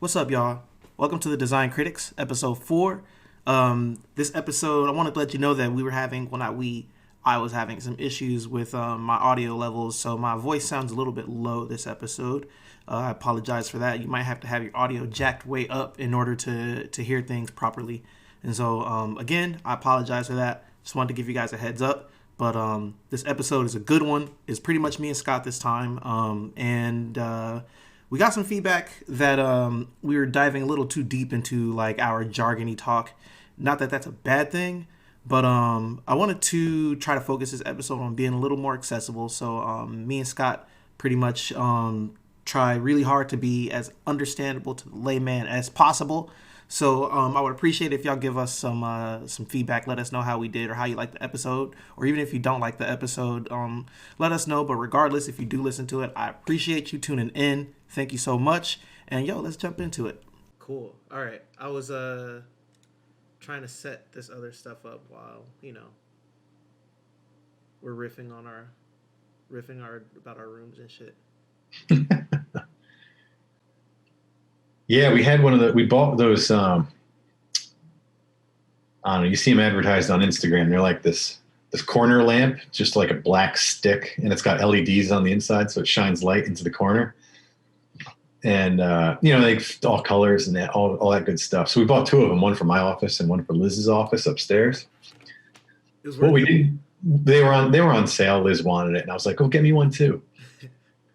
What's up, y'all? Welcome to the Design Critics, episode 4. This episode, I wanted to let you know that we were having, well, not we, I was having some issues with my audio levels, so my voice sounds a little bit low this episode. I apologize for that. You might have to have your audio jacked way up in order to hear things properly. And so, again, I apologize for that. Just wanted to give you guys a heads up. But this episode is a good one. It's pretty much me and Scott this time. We got some feedback that we were diving a little too deep into like our jargony talk. Not that that's a bad thing, but I wanted to try to focus this episode on being a little more accessible. So me and Scott pretty much try really hard to be as understandable to the layman as possible. So I would appreciate if y'all give us some feedback. Let us know how we did or how you like the episode. Or even if you don't like the episode, let us know. But regardless, if you do listen to it, I appreciate you tuning in. Thank you so much. And yo, let's jump into it. Cool. All right. I was trying to set this other stuff up while, we're riffing about our rooms and shit. Yeah, we bought those, I don't know, you see them advertised on Instagram. They're like this corner lamp, just like a black stick, and it's got LEDs on the inside, so it shines light into the corner. And, they all colors and all that good stuff. So we bought two of them, one for my office and one for Liz's office upstairs. What we did, they were on sale. Liz wanted it, and I was like, "Oh, get me one too."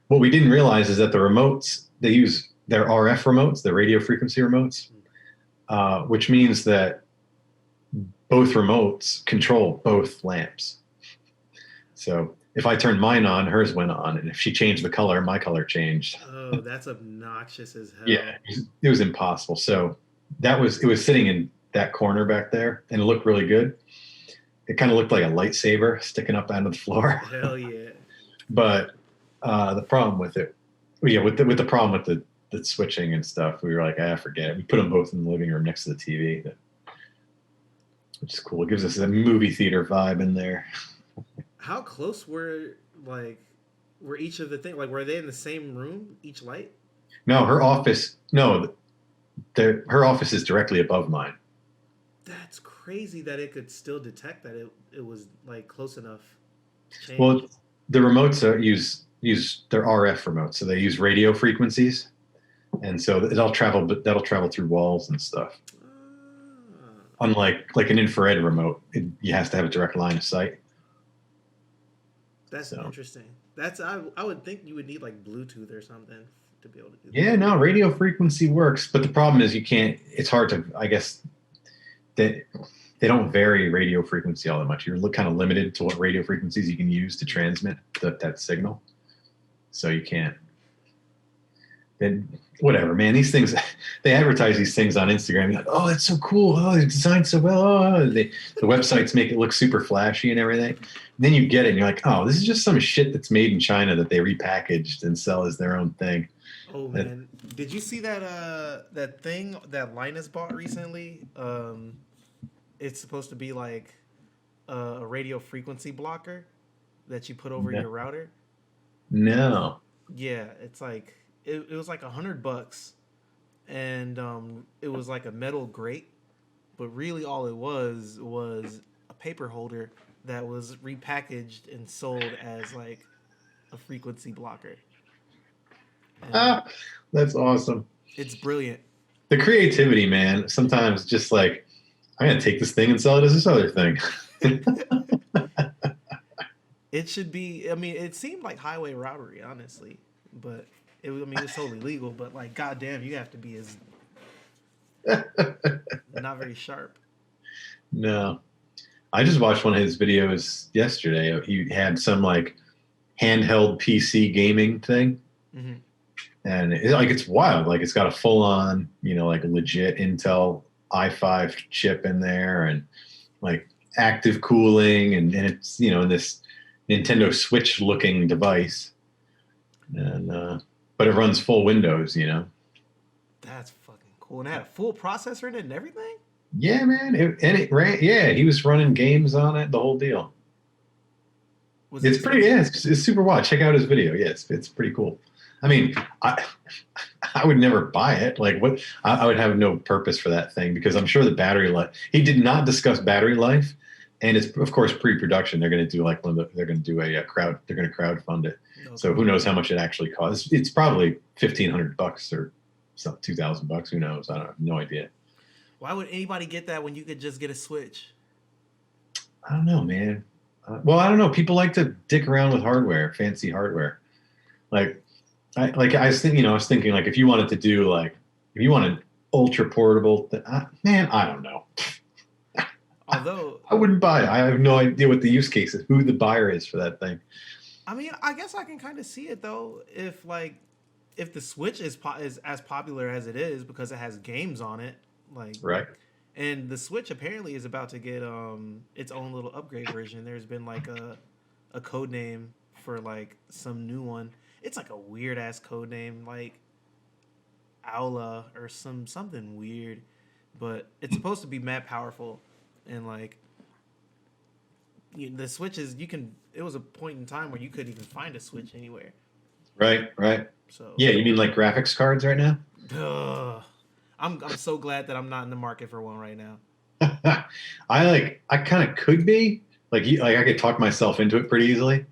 What we didn't realize is that the remotes, they use their RF remotes, the radio frequency remotes, which means that both remotes control both lamps. So if I turned mine on, hers went on, and if she changed the color, my color changed. Oh, that's obnoxious as hell. Yeah, it was impossible. So it was sitting in that corner back there, and it looked really good. It kind of looked like a lightsaber sticking up out of the floor. Hell yeah. But the problem with it, with the problem with the switching and stuff, we were like, forget it. We put them both in the living room next to the TV, which is cool. It gives us a movie theater vibe in there. How close were each of the things? Like, were they in the same room, each light? No, her office is directly above mine. That's crazy that it could still detect that it was like close enough to change. Well, the remotes use their RF remotes, so they use radio frequencies, and so that'll travel through walls and stuff. Unlike an infrared remote, you have to have a direct line of sight. That's interesting. I would think you would need like Bluetooth or something to be able to do that. Yeah, no, radio frequency works, but the problem is you can't. It's hard to, I guess, they don't vary radio frequency all that much. You're kind of limited to what radio frequencies you can use to transmit that signal. So you can't. Then whatever, man. These things, they advertise these things on Instagram. You're like, oh, that's so cool. Oh, it's designed so well. Oh, the websites make it look super flashy and everything. And then you get it, and you're like, oh, this is just some shit that's made in China that they repackaged and sell as their own thing. Oh man, did you see that thing that Linus bought recently? It's supposed to be like a radio frequency blocker that you put over your router. No. Yeah, it's like it was like $100, and it was like a metal grate, but really all it was a paper holder that was repackaged and sold as like a frequency blocker. That's awesome. It's brilliant. The creativity, man. Sometimes just like, I'm going to take this thing and sell it as this other thing. It should be, I mean, it seemed like highway robbery, honestly, but it's totally legal, but like, goddamn, you have to be as not very sharp. No. I just watched one of his videos yesterday. He had some like handheld PC gaming thing. Mm-hmm. And it's wild. Like, it's got a full on, like legit Intel i5 chip in there, and like active cooling, and it's, in this Nintendo Switch looking device. And, but it runs full Windows, That's fucking cool. And it had a full processor in it and everything? Yeah, man. It ran, yeah, he was running games on it, the whole deal. It's pretty, yeah, it's super wild. Check out his video. Yeah, it's pretty cool. I mean, I I would never buy it. Like what? I would have no purpose for that thing because I'm sure the battery life. He did not discuss battery life, and it's of course pre-production. They're going to do like they're going to do a crowd. They're going to crowdfund it. So Okay. who knows how much it actually costs? It's probably $1,500 or some $2,000. Who knows? I don't have no idea. Why would anybody get that when you could just get a Switch? I don't know, man. Well, I don't know. People like to dick around with hardware, fancy hardware. Like I was thinking, I was thinking like if you wanted to do like if you wanted ultra portable, man, I don't know. Although, I wouldn't buy it. I have no idea what the use case is, who the buyer is for that thing. I mean, I guess I can kind of see it though. If the Switch is as popular as it is because it has games on it, like, Right. and the Switch apparently is about to get its own little upgrade version. There's been like a code name for like some new one. It's like a weird ass code name, like Aula or something weird, but it's supposed to be mad powerful, and like the Switch is you can. It was a point in time where you couldn't even find a Switch anywhere. Right. Right. So, Yeah. You mean like graphics cards right now? ugh, I'm so glad that I'm not in the market for one right now. I kind of could be like I could talk myself into it pretty easily,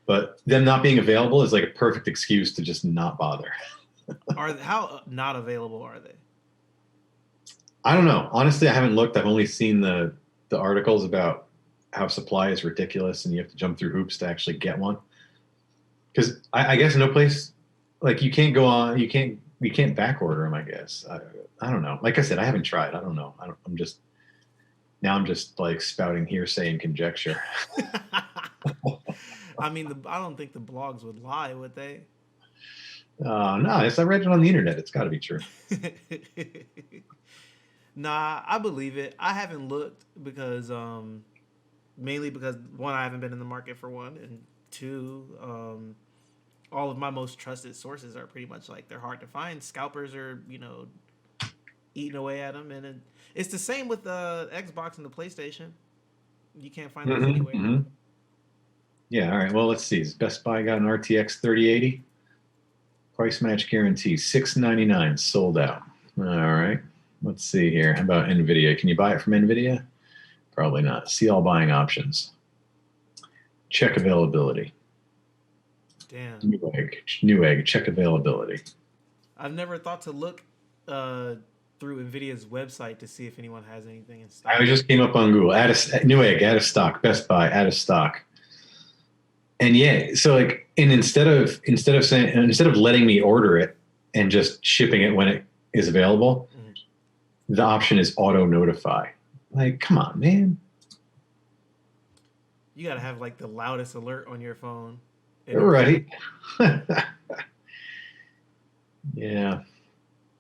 but them not being available is like a perfect excuse to just not bother. Are how not available are they? I don't know. Honestly, I haven't looked. I've only seen the articles about how supply is ridiculous and you have to jump through hoops to actually get one. Because I guess no place like you can't back order them. I guess I don't know. Like I said, I haven't tried. I don't know. I'm just like spouting hearsay and conjecture. I mean, I don't think the blogs would lie, would they? No, I read it on the internet. It's got to be true. Nah, I believe it. I haven't looked because mainly because one, I haven't been in the market for one, and two, all of my most trusted sources are pretty much like they're hard to find. Scalpers are eating away at them, and it's the same with the Xbox and the PlayStation. You can't find those Hmm. anywhere. Hmm. Yeah. All right. Well, let's see. Best Buy got an RTX 3080 price match guarantee 699 sold out. All right. Let's see here. How about Nvidia? Can you buy it from Nvidia? Probably not. See all buying options. Check availability. Damn, Newegg. Check availability. I've never thought to look uh, through Nvidia's website to see if anyone has anything in I stock. just came up on Google. Newegg out of stock. Best Buy out of stock. And yeah, so like, and instead of letting me order it and just shipping it when it is available, Mhm. the option is auto notify. Like, come on, man. You gotta have like the loudest alert on your phone in order. Right. Yeah.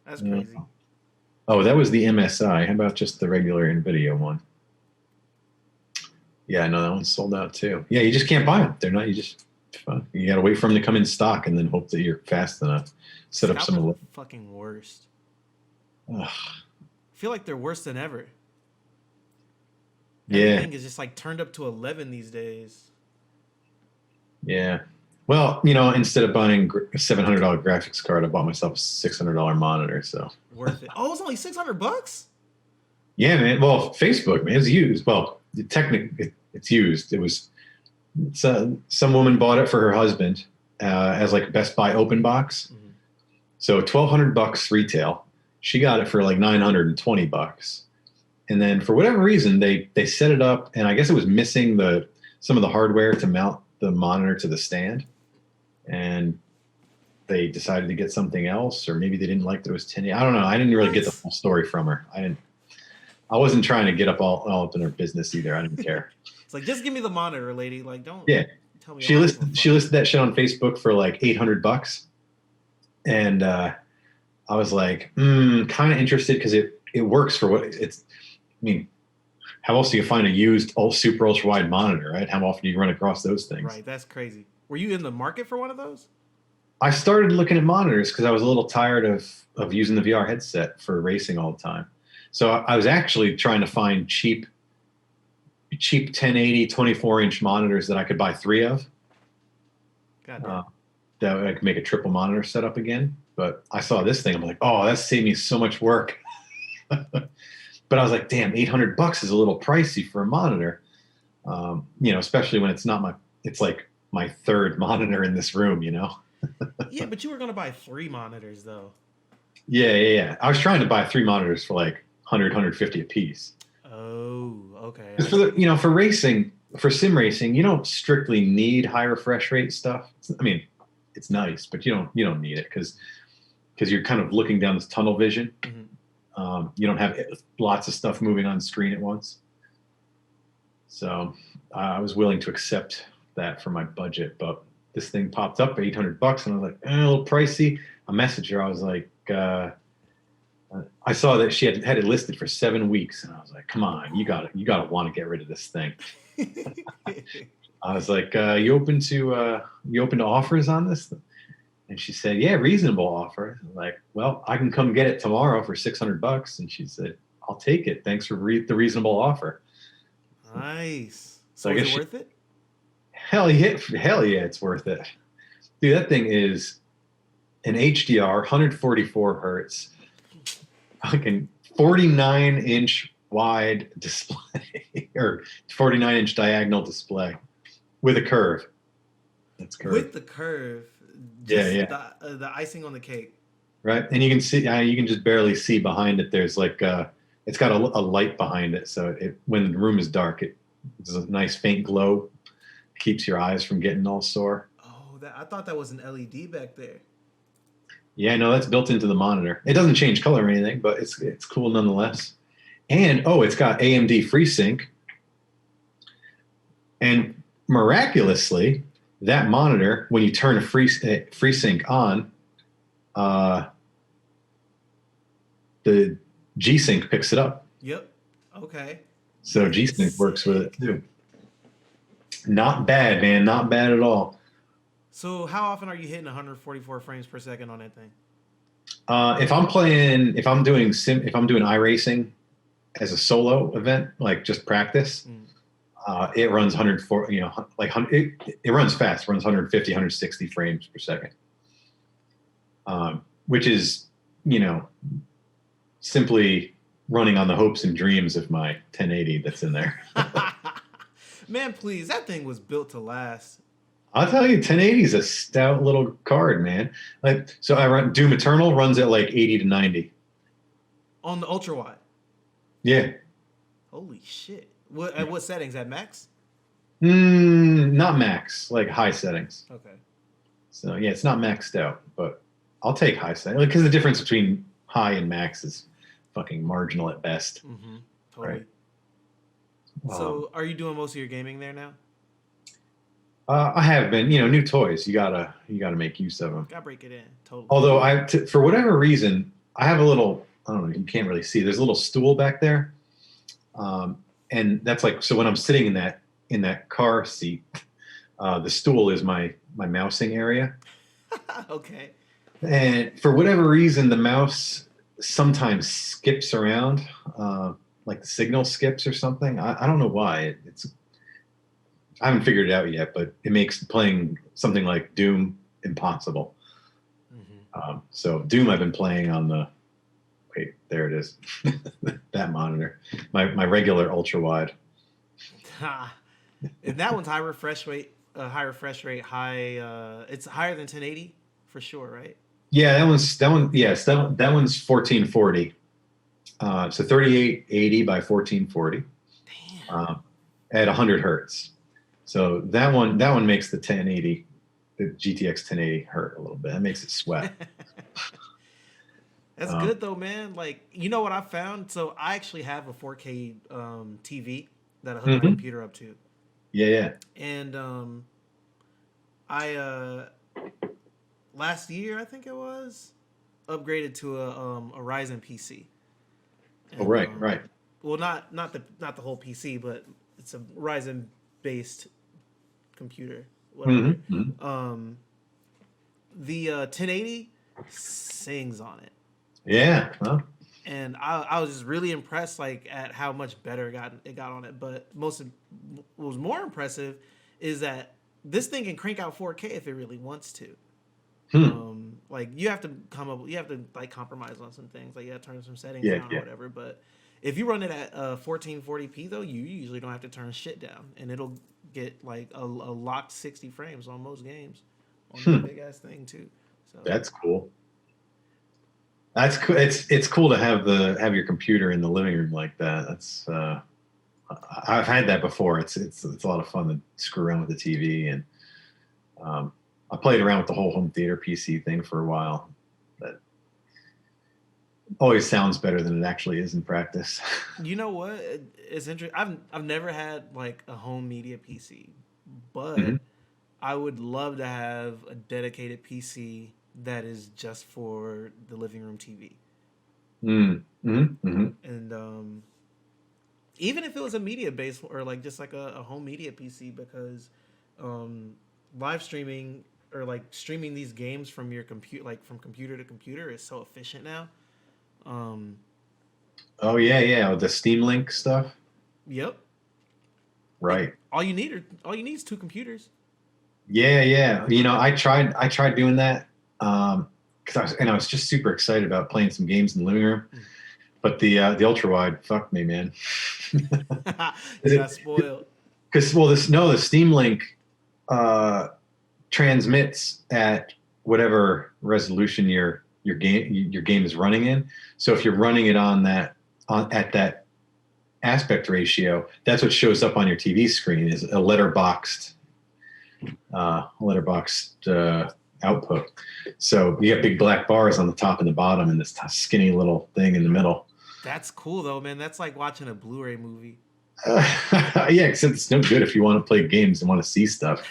That's Yeah. crazy. Oh, that was the MSI. How about just the regular NVIDIA one? Yeah, no, that one's sold out too. Yeah, you just can't buy them. They're not. You got to wait for them to come in stock and then hope that you're fast enough. Set up Scalpers are some. the fucking worst. Ugh, I feel like they're worse than ever. yeah, Everything is just like turned up to 11 these days. yeah. Well, instead of buying a $700 graphics card, I bought myself a $600 monitor. So Worth it. Oh, it's only $600. yeah, man. Well, Facebook, man, it's used. Well, it's used. Some woman bought it for her husband as like a Best Buy open box. Mm-hmm. So $1,200 retail. She got it for like $920. And then for whatever reason, they set it up, and I guess it was missing some of the hardware to mount the monitor to the stand, and they decided to get something else, or maybe they didn't like that it was 10. I don't know. I didn't really get the What? full story from her. I didn't. I wasn't trying to get all up in her business either. I didn't care. It's like just give me the monitor, lady. Like don't Yeah, tell me she all I give a listed fuck. she listed that shit on Facebook for like $800, and I was like, kind of interested because it works for what it's. I mean, how else do you find a used super ultra wide monitor, right? How often do you run across those things? Right, that's crazy. Were you in the market for one of those? I started looking at monitors because I was a little tired of using the VR headset for racing all the time. So I was actually trying to find cheap 1080 24-inch monitors that I could buy three of. God Uh, damn. that I could make a triple monitor setup again. But I saw this thing. I'm like, oh, that saved me so much work. But I was like, damn, $800 is a little pricey for a monitor. Especially when it's like my third monitor in this room, Yeah, but you were gonna buy 3 monitors though. Yeah. I was trying to buy 3 monitors for like 150 a piece. Oh, okay, I Because see. for racing, for sim racing, you don't strictly need high refresh rate stuff. I mean, it's nice, but you don't need it because you're kind of looking down this tunnel vision. Mm-hmm. You don't have lots of stuff moving on screen at once. So I was willing to accept that for my budget, but this thing popped up at $800, and I was like, a little pricey. I messaged her. I was like, I saw that she had it listed for 7 weeks, and I was like, come on, you gotta want to get rid of this thing. I was like, you open to offers on this? And she said, yeah, reasonable offer. I'm like, well, I can come get it tomorrow for $600. And she said, I'll take it. Thanks for the reasonable offer. Nice. So So I was guess it worth it? hell yeah, it's worth it. Dude, that thing is an HDR, 144 hertz, fucking 49-inch wide display or 49-inch diagonal display with a curve. It's With curved. the curve, Yeah, just yeah. the icing on the cake. Right. And you can just barely see behind it. There's like, it's got a light behind it. So when the room is dark, it's a nice faint glow, keeps your eyes from getting all sore. Oh, I thought that was an LED back there. Yeah, no, that's built into the monitor. It doesn't change color or anything, but it's cool nonetheless. And it's got AMD FreeSync. And miraculously, that monitor, when you turn a FreeSync on, uh, the G-Sync picks it up. Yep. Okay. So That is G-Sync works with it sick. too. Not bad, man. Not bad at all. So how often are you hitting 144 frames per second on that thing? If I'm doing iRacing as a solo event, like just practice, Mm. it runs 104, it runs fast, runs 150, 160 frames per second. Which is, simply running on the hopes and dreams of my 1080 that's in there. Man, please, that thing was built to last. I'll tell you, 1080 is a stout little card, man. Like, so I run Doom Eternal runs at like 80 to 90. On the ultra wide. Yeah. Holy shit. What at what settings? At max? Not max, like high settings. Okay. So yeah, it's not maxed out, but I'll take high settings because the difference between high and max is fucking marginal at best. Mm-hmm. Totally. Right. So are you doing most of your gaming there now? I have been, new toys. You gotta make use of them. Gotta break it in. Totally. Although for whatever reason, I have a little. I don't know. You can't really see. There's a little stool back there, and that's like so. When I'm sitting in that car seat, the stool is my mousing area. Okay. And for whatever reason, the mouse sometimes skips around, like the signal skips or something. I don't know why. I haven't figured it out yet, but it makes playing something like Doom impossible. So Doom, I've been playing on the. Wait, there it is. That monitor, my regular ultra wide. And that one's high refresh rate. It's higher than 1080 for sure, right? Yeah, yes, that one's 1440. So 3880 by 1440 Damn. at 100 hertz. So that one makes the GTX 1080 hurt a little bit. That makes it sweat. That's good though, man. Like, you know what I found? So I actually have a 4K TV that I hook my Mhm. computer up to, Yeah. and I last year I think it was upgraded to a Ryzen PC. Oh, And right. well, not the whole PC, but it's a Ryzen based computer, whatever. Hmm. The 1080 sings on it, Yeah. Well, and I was just really impressed, like at how much better it got on it. But what was more impressive is that this thing can crank out 4K if it really wants to. Hmm. Like you have to you have to like compromise on some things. Like you have to turn some settings Yeah, down or yeah. whatever. But if you run it at 1440p though, you usually don't have to turn shit down, and it'll get like a locked 60 frames on most games on that Hmm. big ass thing too. So That's cool. That's cool. It's cool to have your computer in the living room like that. That's I've had that before. It's a lot of fun to screw around with the TV, and um, I played around with the whole home theater PC thing for a while. That always sounds better than it actually is in practice. you know what? It's interesting. I've never had like a home media PC, Hmm. but I would love to have a dedicated PC that is just for the living room TV. Mm-hmm. Hmm. And even if it was a media base or like just like a home media PC, because um, live streaming or like streaming these games from your computer, like from computer to computer, is so efficient now. Um, Oh yeah, yeah, with the Steam Link stuff. yep, like Right. all you need is two computers. Yeah, yeah. I tried doing that because I was just super excited about playing some games in the living room. But the ultra wide, fuck me, man. You got spoiled. Because well, this no, the Steam Link uh, transmits at whatever resolution your game is running in. So if you're running it on at that aspect ratio, that's what shows up on your TV screen is a letterboxed output. So you have big black bars on the top and the bottom, and this skinny little thing in the middle. That's cool though, man. That's like watching a Blu-ray movie. Yeah, except it's no good if you want to play games and want to see stuff.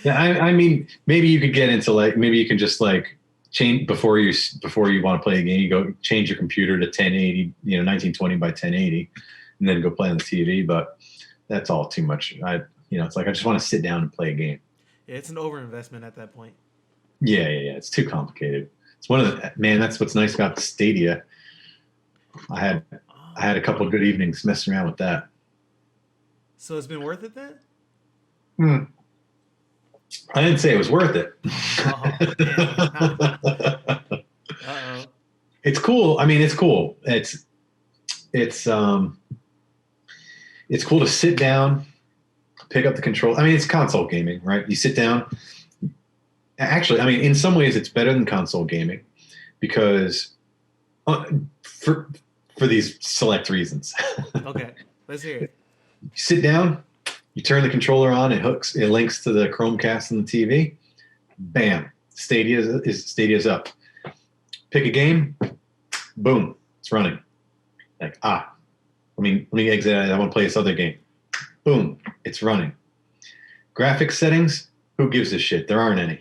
Yeah, I mean, maybe you could get into like maybe you can just like change before you want to play a game. You go change your computer to 1080, 1920 by 1080, and then go play on the TV. But that's all too much. It's like I just want to sit down and play a game. Yeah, it's an overinvestment at that point. Yeah, yeah, yeah. It's too complicated. It's one of the man. That's what's nice about the Stadia. I had I Oh, had a couple of good evenings messing around with that. so it's been worth it then? Hmm. I didn't say it was worth it. Oh, damn. Uh-oh. It's cool. I mean, it's cool. It's um it's cool to sit down, pick up the control. I mean, it's console gaming, right? You sit down. Actually, I mean, in some ways, it's better than console gaming because uh, for for these select reasons. Okay, let's hear it. You sit down, you turn the controller on, it links to the Chromecast and the TV. Bam, Stadia's up. Pick a game, boom, it's running. Like let me exit. I want to play this other game. Boom, it's running. Graphics settings, who gives a shit? There aren't any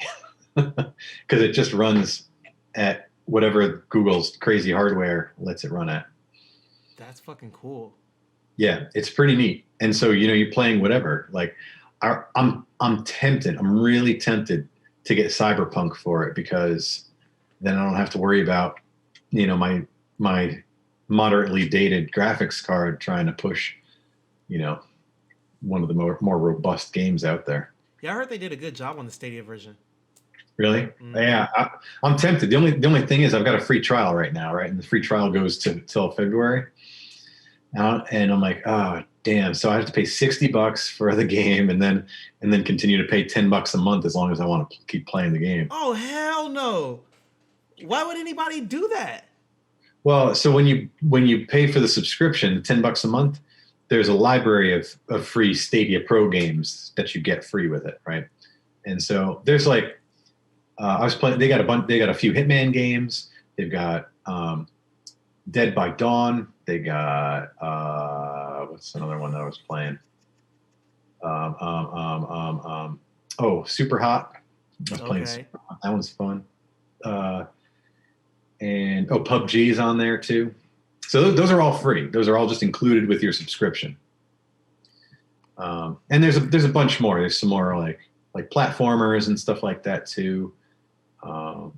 because it just runs at whatever Google's crazy hardware lets it run at. That's fucking cool. Yeah, it's pretty neat. And so you're playing whatever. Like I'm tempted. I'm really tempted to get Cyberpunk for it because then I don't have to worry about my moderately dated graphics card trying to push you know one of the more robust games out there. Yeah, I heard they did a good job on the Stadia version. Really? Mm-hmm. Yeah, I'm tempted. The only thing is I've got a free trial right now, right? And the free trial goes to till February. And I'm like, oh damn! So I have to pay $60 for the game, and then continue to pay $10 a month as long as I want to keep playing the game. Oh hell no! Why would anybody do that? Well, so when you pay for the subscription, $10 a month, there's a library of free Stadia Pro games that you get free with it, right? And so there's like I was playing. They got a bunch. They got a few Hitman games. They've got Dead by Dawn. They got what's another one that I was playing? Um, um, um, oh, Super Hot. I was playing Okay. Super Hot. That one's fun. Uh, and PUBG is on there too. So those are all free. Those are all just included with your subscription. And there's a bunch more. There's some more like platformers and stuff like that too. Um,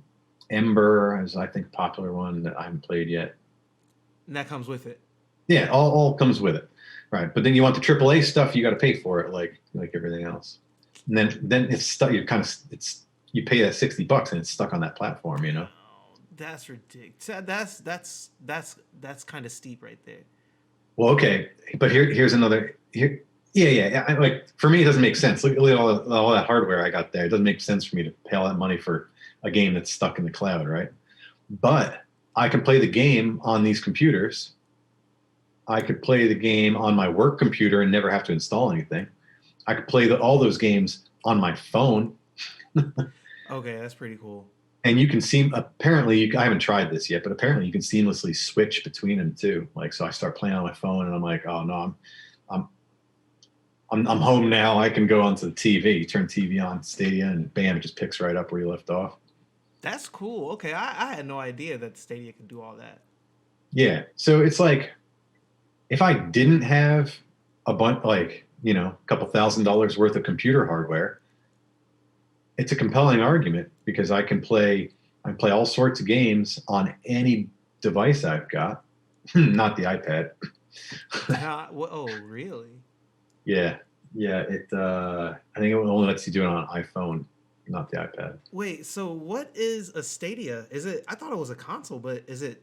Ember is I think a popular one that I haven't played yet. And that comes with it. Yeah, all comes with it, right? But then you want the AAA stuff, you got to pay for it, like everything else. And then it's stuff. You're kind of it's you pay that $60 and it's stuck on that platform, you know? Oh, that's ridiculous. That's kind of steep right there. Well, okay, but here's another here. Yeah, yeah. Like for me, it doesn't make sense. Look at all that hardware I got there. It doesn't make sense for me to pay all that money for a game that's stuck in the cloud, right? But I can play the game on these computers. I could play the game on my work computer and never have to install anything. I could play all those games on my phone, Okay, that's pretty cool. and you can see. Apparently, I haven't tried this yet, but apparently, you can seamlessly switch between them too. Like, so I start playing on my phone, and I'm like, oh no, I'm I'm home now. I can go onto the TV, you turn TV on Stadia, and bam, it just picks right up where you left off. That's cool. Okay, I had no idea that Stadia could do all that. Yeah. So it's like if I didn't have a bunch, like, a couple $1,000s worth of computer hardware, it's a compelling argument because I play all sorts of games on any device I've got, not the iPad. Oh, really? Yeah. Yeah. I think it only lets you do it on an iPhone, not the iPad. Wait, so what is a Stadia? Is it? I thought it was a console, but is it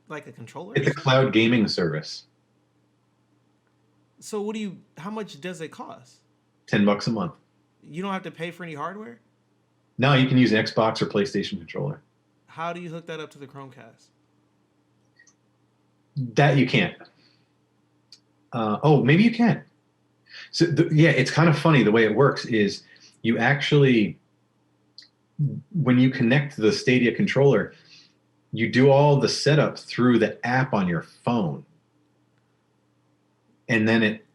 like a controller? It's a cloud gaming service, So what do you? How much does it cost? $10 a month. You don't have to pay for any hardware. Now you can use an Xbox or PlayStation controller. How do you hook that up to the Chromecast? That you can't. Oh, maybe you can. So yeah, it's kind of funny. The way it works is you actually, when you connect to the Stadia controller, you do all the setup through the app on your phone, and then it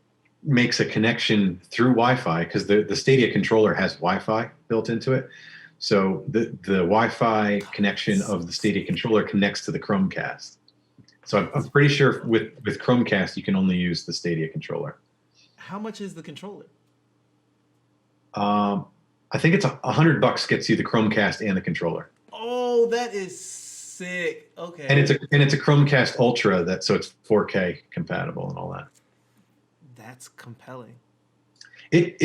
makes a connection through Wi-Fi because the Stadia controller has Wi-Fi built into it. So the Wi-Fi connection of the Stadia controller connects to the Chromecast. So I'm pretty sure with Chromecast you can only use the Stadia controller. How much is the controller? Um, I think it's $100 gets you the Chromecast and the controller, Oh, that is sick. and Okay, it's a Chromecast Ultra so it's 4K compatible and all that. that's compelling. It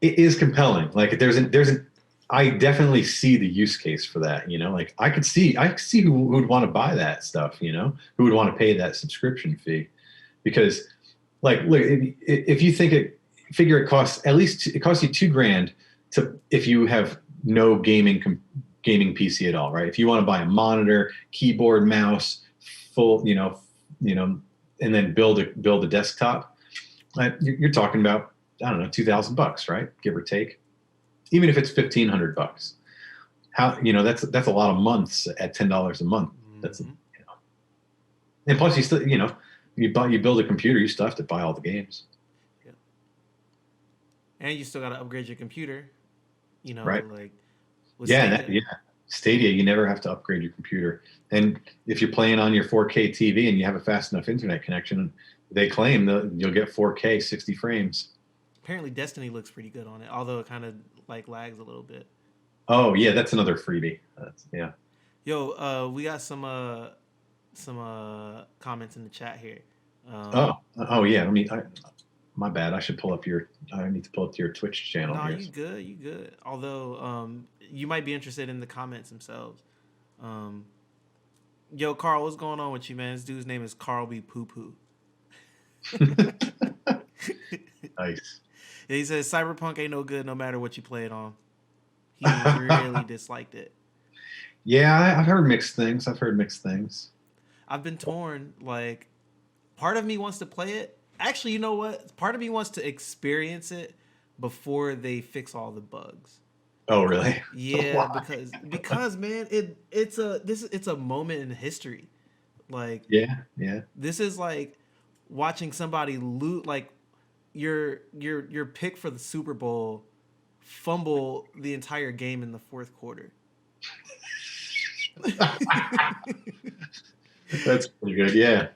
is compelling. Like I definitely see the use case for that. Like I could see who would want to buy that stuff. Who would want to pay that subscription fee, because like look, if you figure it costs it costs you $2,000 to if you have no gaming PC at all, right? If you want to buy a monitor, keyboard, mouse, full, and then build a desktop, you're talking about, I don't know, $2,000, right? Give or take. Even if it's $1,500, that's a lot of months at $10 a month. That's Hmm. and plus you still you build a computer, you still have to buy all the games, Yeah. And you still got to upgrade your computer. right? Like with Yeah, Stadia. yeah. Stadia, you never have to upgrade your computer, and if you're playing on your 4K TV and you have a fast enough internet connection, they claim that you'll get 4K 60 frames. Apparently, Destiny looks pretty good on it, although it kind of like lags a little bit. Oh yeah, that's another freebie. Yeah. Yo, we got some comments in the chat here. Oh, Um, oh yeah. My bad. I need to pull up your Twitch channel no, here. you good, you good. Although you might be interested in the comments themselves. Um, yo, Carl, what's going on with you, man? This dude's name is Carl B. Poo Poo. Nice. Yeah, he says Cyberpunk ain't no good no matter what you play it on. He really disliked it. Yeah, I've heard mixed things. I've been torn. Like, part of me wants to play it. Actually, you know what? Part of me wants to experience it before they fix all the bugs. Oh, really? Yeah, Why? because man, it's a moment in history. Like, Yeah, yeah. this is like watching somebody loot, like your pick for the Super Bowl fumble the entire game in the fourth quarter. That's pretty good. Yeah.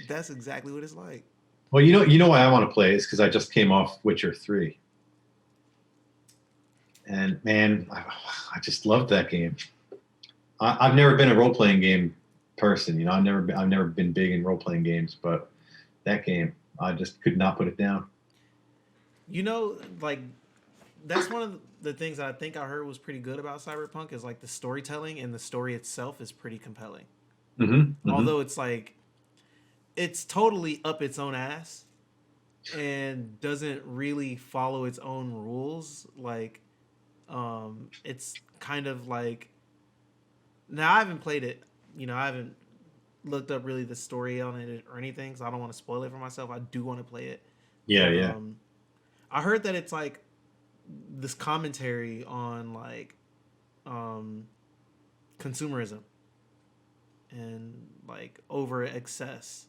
That's exactly what it's like. Well, you know why I want to play is because I just came off Witcher 3, and man, I just loved that game. I've never been a role playing game person. I've never been big in role playing games, but that game, I just could not put it down. Like, that's one of the, the things that I think I heard was pretty good about Cyberpunk is like the storytelling, and the story itself is pretty compelling. Mm-hmm. Although it's like it's totally up its own ass and doesn't really follow its own rules. Like it's kind of like, now I haven't played it. I haven't looked up really the story on it or anything, so I don't want to spoil it for myself. I do want to play it, Yeah, but yeah. I heard that it's like this commentary on like um, consumerism and like over excess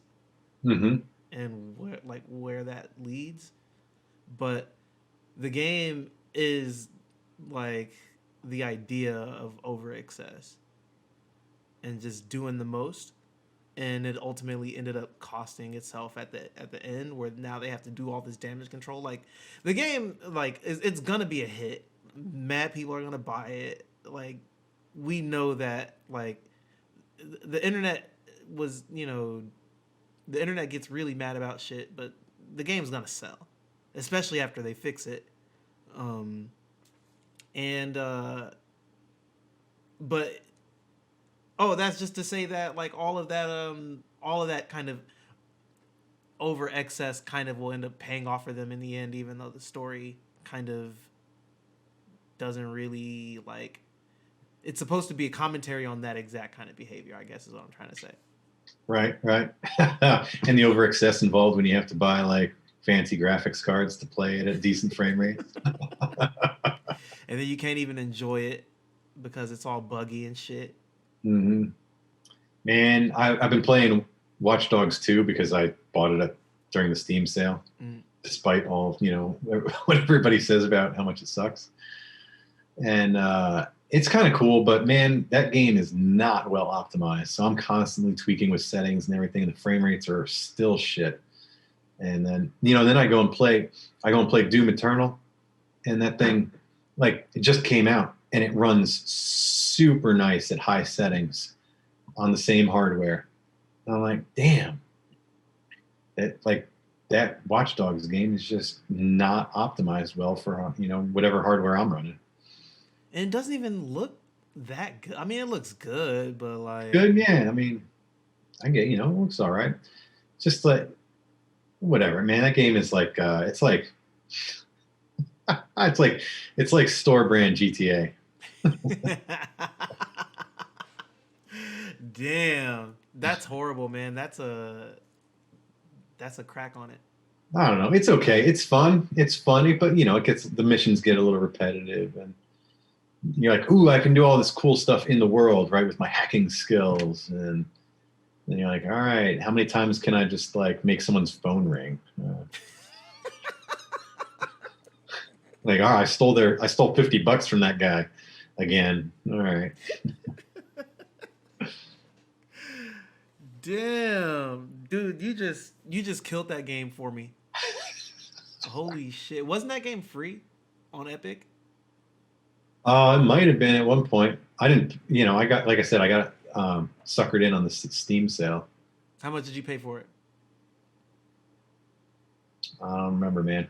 Mm-hmm. and where that leads. But the game is like the idea of over excess and just doing the most, and it ultimately ended up costing itself at the end, where now they have to do all this damage control. Like the game, like it's gonna be a hit. Mad people are gonna buy it. Like we know that. Like the internet was, the internet gets really mad about shit, but the game's gonna sell, especially after they fix it. Um, and but oh, that's just to say that like all of that kind of over excess kind of will end up paying off for them in the end, even though the story kind of doesn't really like. It's supposed to be a commentary on that exact kind of behavior, I guess is what I'm trying to say. Right, right. And the over excess involved when you have to buy like fancy graphics cards to play it at decent frame rates. And then you can't even enjoy it because it's all buggy and shit. Hmm. Man, I've been playing Watch Dogs 2 because I bought it during the Steam sale, Mm. despite all, what everybody says about how much it sucks. And it's kind of cool, but man, that game is not well optimized. So I'm constantly tweaking with settings and everything, and the frame rates are still shit. And then, then I go and play Doom Eternal, and that thing, like, it just came out and it runs super nice at high settings on the same hardware. And I'm like, damn, that Watch Dogs game is just not optimized well for whatever hardware I'm running. And it doesn't even look that good. I mean, it looks good, but like, Good, yeah. I mean, I get it looks all right. Just like whatever, man. That game is like it's like store brand GTA. damn, that's horrible, man. That's a crack on it. I don't know. It's okay. It's fun. It's funny, but the missions get a little repetitive, and you're like, ooh, I can do all this cool stuff in the world, right, with my hacking skills, and then you're like, all right, how many times can I just like make someone's phone ring? Like, all right, I stole $50 from that guy again. All right. Damn, dude, you just killed that game for me. Holy shit! Wasn't that game free on Epic? It might have been at one point. I didn't, I got, like I said, I got suckered in on the Steam sale. How much did you pay for it? I don't remember, man.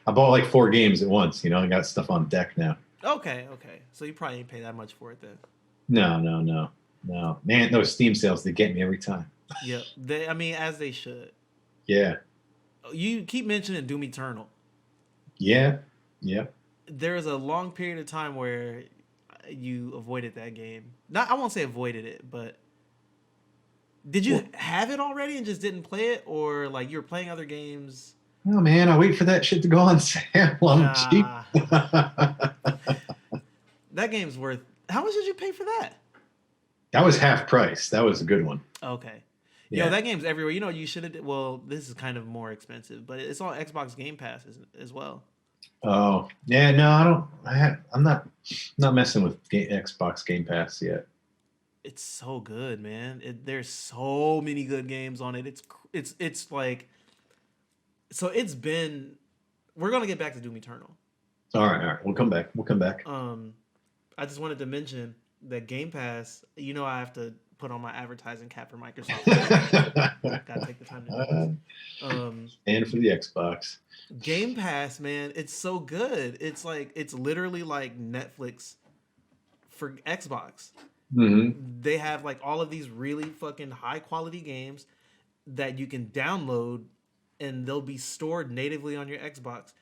I bought like 4 games at once. I got stuff on deck now. Okay, okay. So you probably didn't pay that much for it then. No, no, no, no. Man, those Steam sales, they get me every time. Yep. I mean, as they should. Yeah. You keep mentioning Doom Eternal. Yeah. Yeah. There is a long period of time where you avoided that game. Not, I won't say avoided it, but did you Well, have it already and just didn't play it, or like you were playing other games? oh, man, I wait for that shit to go on sale. I'm cheap. Nah, that game's worth. How much did you pay for that? That was half price. That was a good one. Okay. Yo, Yeah. that game's everywhere. You should have. Well, this is kind of more expensive, but it's on Xbox Game Pass as well. Oh, yeah. No, I don't. I'm not messing with Xbox Game Pass yet. It's so good, man. There's so many good games on it. It's like, so it's been. We're gonna get back to Doom Eternal. All right. All right. We'll come back. We'll come back. Um, I just wanted to mention. the Game Pass. You know, I have to put on my advertising cap for Microsoft every week. Gotta take the time to do this. Um, And for the Xbox. Game Pass, man, it's so good. It's like it's literally like Netflix for Xbox. Hmm. They have like all of these really fucking high quality games that you can download and they'll be stored natively on your Xbox.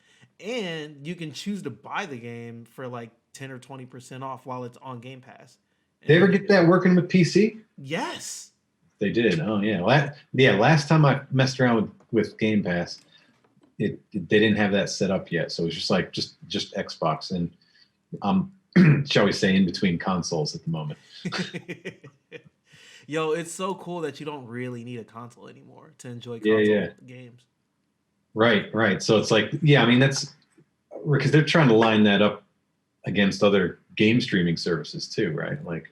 And you can choose to buy the game for like 10 or 20% off while it's on Game Pass. They And ever you get get that working with PC? yes. They did. Oh yeah. Last time I messed around with Game Pass, they didn't have that set up yet. So it was just like just Xbox, and I'm shall we say in between consoles at the moment. Yo, it's so cool that you don't really need a console anymore to enjoy Yeah, yeah. console games. Right, right. So it's like, yeah, I mean that's because they're trying to line that up against other game streaming services too, right? Like,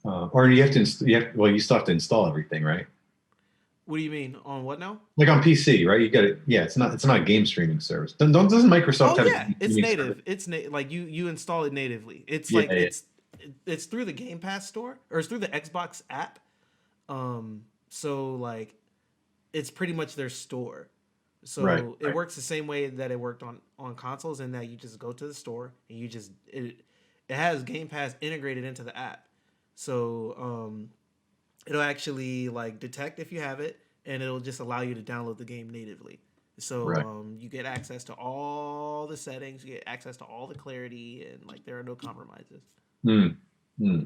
or you have to, well, you still have to install everything, right? What do you mean? On what now? Like on PC, right? You got it. Yeah, it's not a game streaming service. Doesn't Microsoft Oh have a yeah, game it's streaming service? native. Like you install it natively. It's Yeah, like yeah. it's through the Game Pass store or it's through the Xbox app. So like it's pretty much their store. Right, So it right. works the same way that it worked on consoles in that you just go to the store and it has Game Pass integrated into the app. So it'll actually like detect if you have it and it'll just allow you to download the game natively. So Right. you get access to all the settings, you get access to all the clarity, and like there are no compromises. Hmm. Hmm.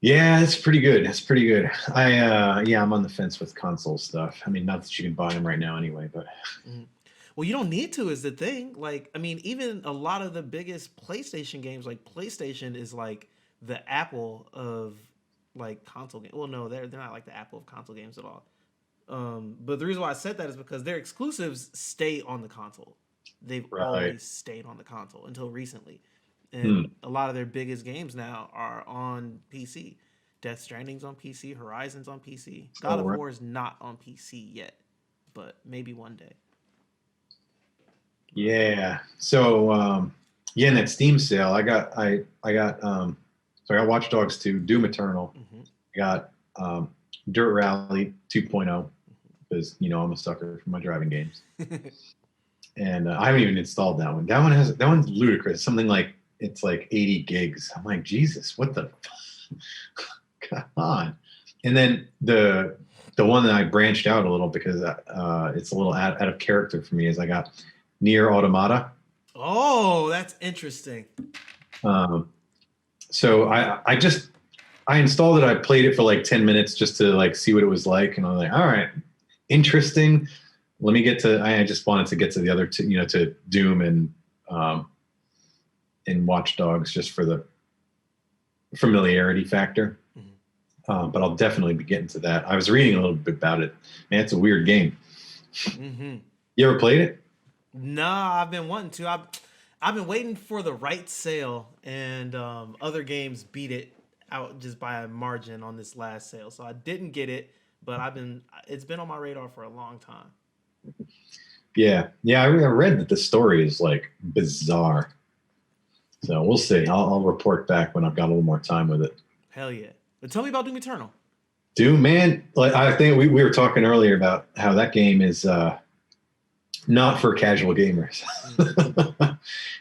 Yeah, it's pretty good. It's pretty good. Yeah, I'm on the fence with console stuff. I mean, not that you can buy them right now anyway, but Mhm. Well, you don't need to is the thing. Like, I mean, even a lot of the biggest PlayStation games, like PlayStation is like the Apple of like console games. Well, no, they're not like the Apple of console games at all. But the reason why I said that is because their exclusives stay on the console. They've right. always stayed on the console until recently, Hmm. and a lot of their biggest games now are on PC. Death Stranding's on PC, Horizon's on PC. God Oh, of right. War is not on PC yet, but maybe one day. But Yeah. So, yeah, in that Steam sale, I got so I got Watch Dogs 2, Doom Eternal. mhm, I got Dirt Rally 2.0 because I'm a sucker for my driving games, mhm. and I haven't even installed that one. That one's ludicrous. Something like it's like 80 gigs. I'm like, Jesus, what the come on? And then the one that I branched out a little because it's a little out of character for me is I got Near Automata. Oh, that's interesting. Um, so I installed it. I played it for like 10 minutes just to like see what it was like, and I was like, all right, interesting. Let me get to. I just wanted to get to the other two, to Doom um, and Watch Dogs just for the familiarity factor. Mhm, But I'll definitely be getting to that. I was reading a little bit about it. Man, it's a weird game. mhm. You ever played it? Nah, I've been wanting to. I've been waiting for the right sale, and other games beat it out just by a margin on this last sale. So I didn't get it, but it's been on my radar for a long time. Yeah, yeah. I read that the story is like bizarre. So we'll see. I'll report back when I've got a little more time with it. Hell yeah! But tell me about Doom Eternal. Doom, man. Like I think we were talking earlier about how that game is not for casual gamers. Mm-hmm.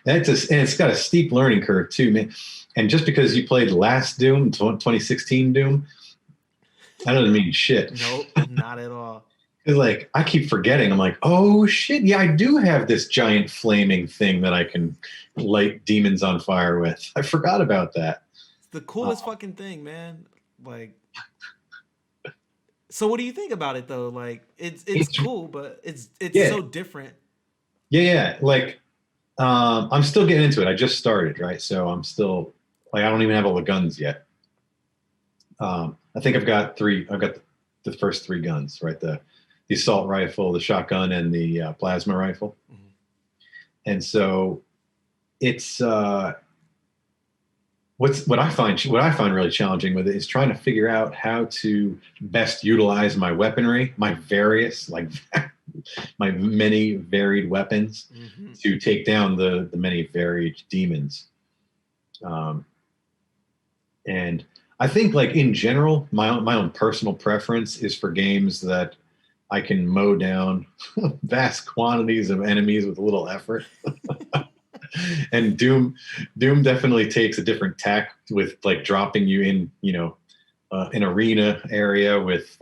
And it's got a steep learning curve too, man. And just because you played last Doom, 2016 Doom, that doesn't mean shit. Nope, not at all. Because like I keep forgetting, I'm like, oh shit, yeah, I do have this giant flaming thing that I can light demons on fire with. I forgot about that. It's the Uh, coolest fucking thing, man. Like, so what do you think about it though? Like, it's cool, but it's yeah, so different. yeah, yeah. Like I'm still getting into it. I just started, right? So I'm still like I don't even have all the guns yet. I think I've got three. I've got the first three guns, right? The assault rifle, the shotgun, and the plasma rifle. Mhm. And so it's what I find really challenging with it is trying to figure out how to best utilize my weaponry, my various like my many varied weapons Mhm. to take down the many varied demons. Um, and I think like in general, my own personal preference is for games that I can mow down vast quantities of enemies with little effort. And Doom definitely takes a different tack with like dropping you in, an arena area with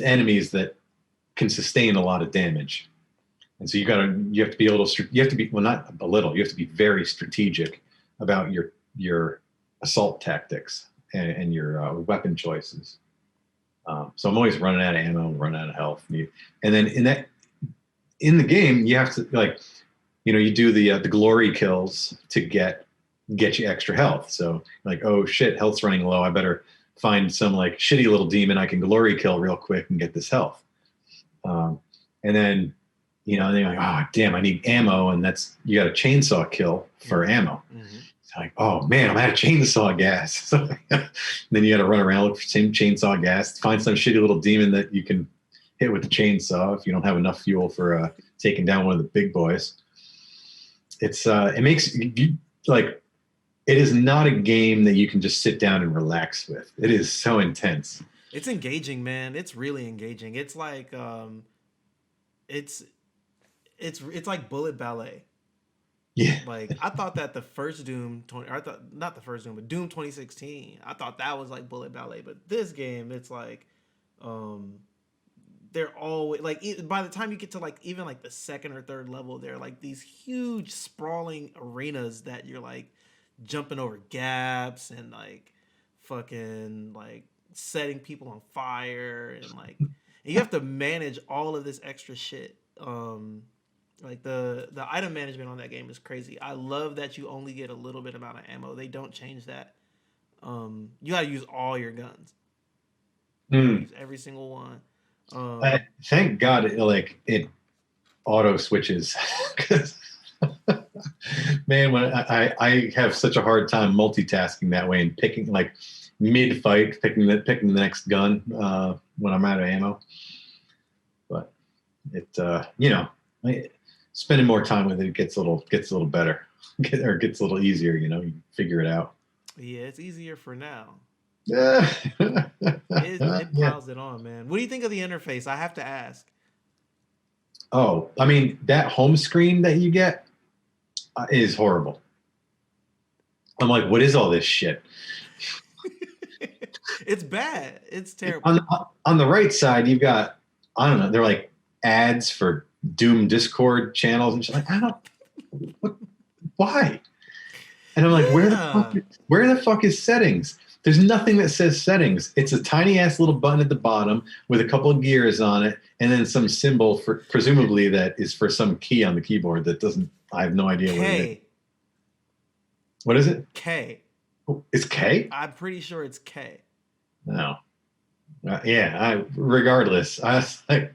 enemies that can sustain a lot of damage. And so you have to be you have to be, well, not a little, you have to be very strategic about your assault tactics and your weapon choices. So I'm always running out of ammo, running out of health. And then in the game, you have to like, you do the glory kills to get you extra health. So like, oh shit, health's running low. I better find some like shitty little demon I can glory kill real quick and get this health. And then, then you're like, oh damn, I need ammo, and you got a chainsaw kill for ammo. Mm-hmm. It's like, oh man, I'm out of chainsaw gas. So, then you got to run around look for some chainsaw gas, find some shitty little demon that you can hit with the chainsaw if you don't have enough fuel for taking down one of the big boys. It makes you like, it is not a game that you can just sit down and relax with. It is so intense. It's engaging, man. It's really engaging. It's like it's it's like bullet ballet. Yeah. Like I thought that the first Doom 20, or I thought not the first Doom, but Doom 2016. I thought that was like bullet ballet, but this game, it's like, um, they're always like by the time you get to like even like the second or third level, they're like these huge sprawling arenas that you're like jumping over gaps and like fucking like setting people on fire and you have to manage all of this extra shit. Like the item management on that game is crazy. I love that you only get a little bit amount of ammo. They don't change that. You gotta use all your guns. You gotta Mm. use every single one. Thank God it auto switches. 'Cause, man, when I have such a hard time multitasking that way and picking like mid fight, picking the next gun when I'm out of ammo. But spending more time with it gets a little better, or gets a little easier. You figure it out. Yeah, it's easier for now. Yeah. It Yeah. piles it on, man. What do you think of the interface? I have to ask. Oh, I mean, that home screen that you get is horrible. I'm like, what is all this shit? It's bad. It's terrible. On the right side, you've got, I don't know, they're like ads for Doom Discord channels and shit. Like, I don't, what, why? And I'm like, Yeah. where the fuck is settings? There's nothing that says settings. It's a tiny ass little button at the bottom with a couple of gears on it, and then some symbol for presumably that is for some key on the keyboard that doesn't. I have no idea what it is. K. What is it? K. Oh, it's K? I'm pretty sure it's K. No. Yeah. Regardless, I was like,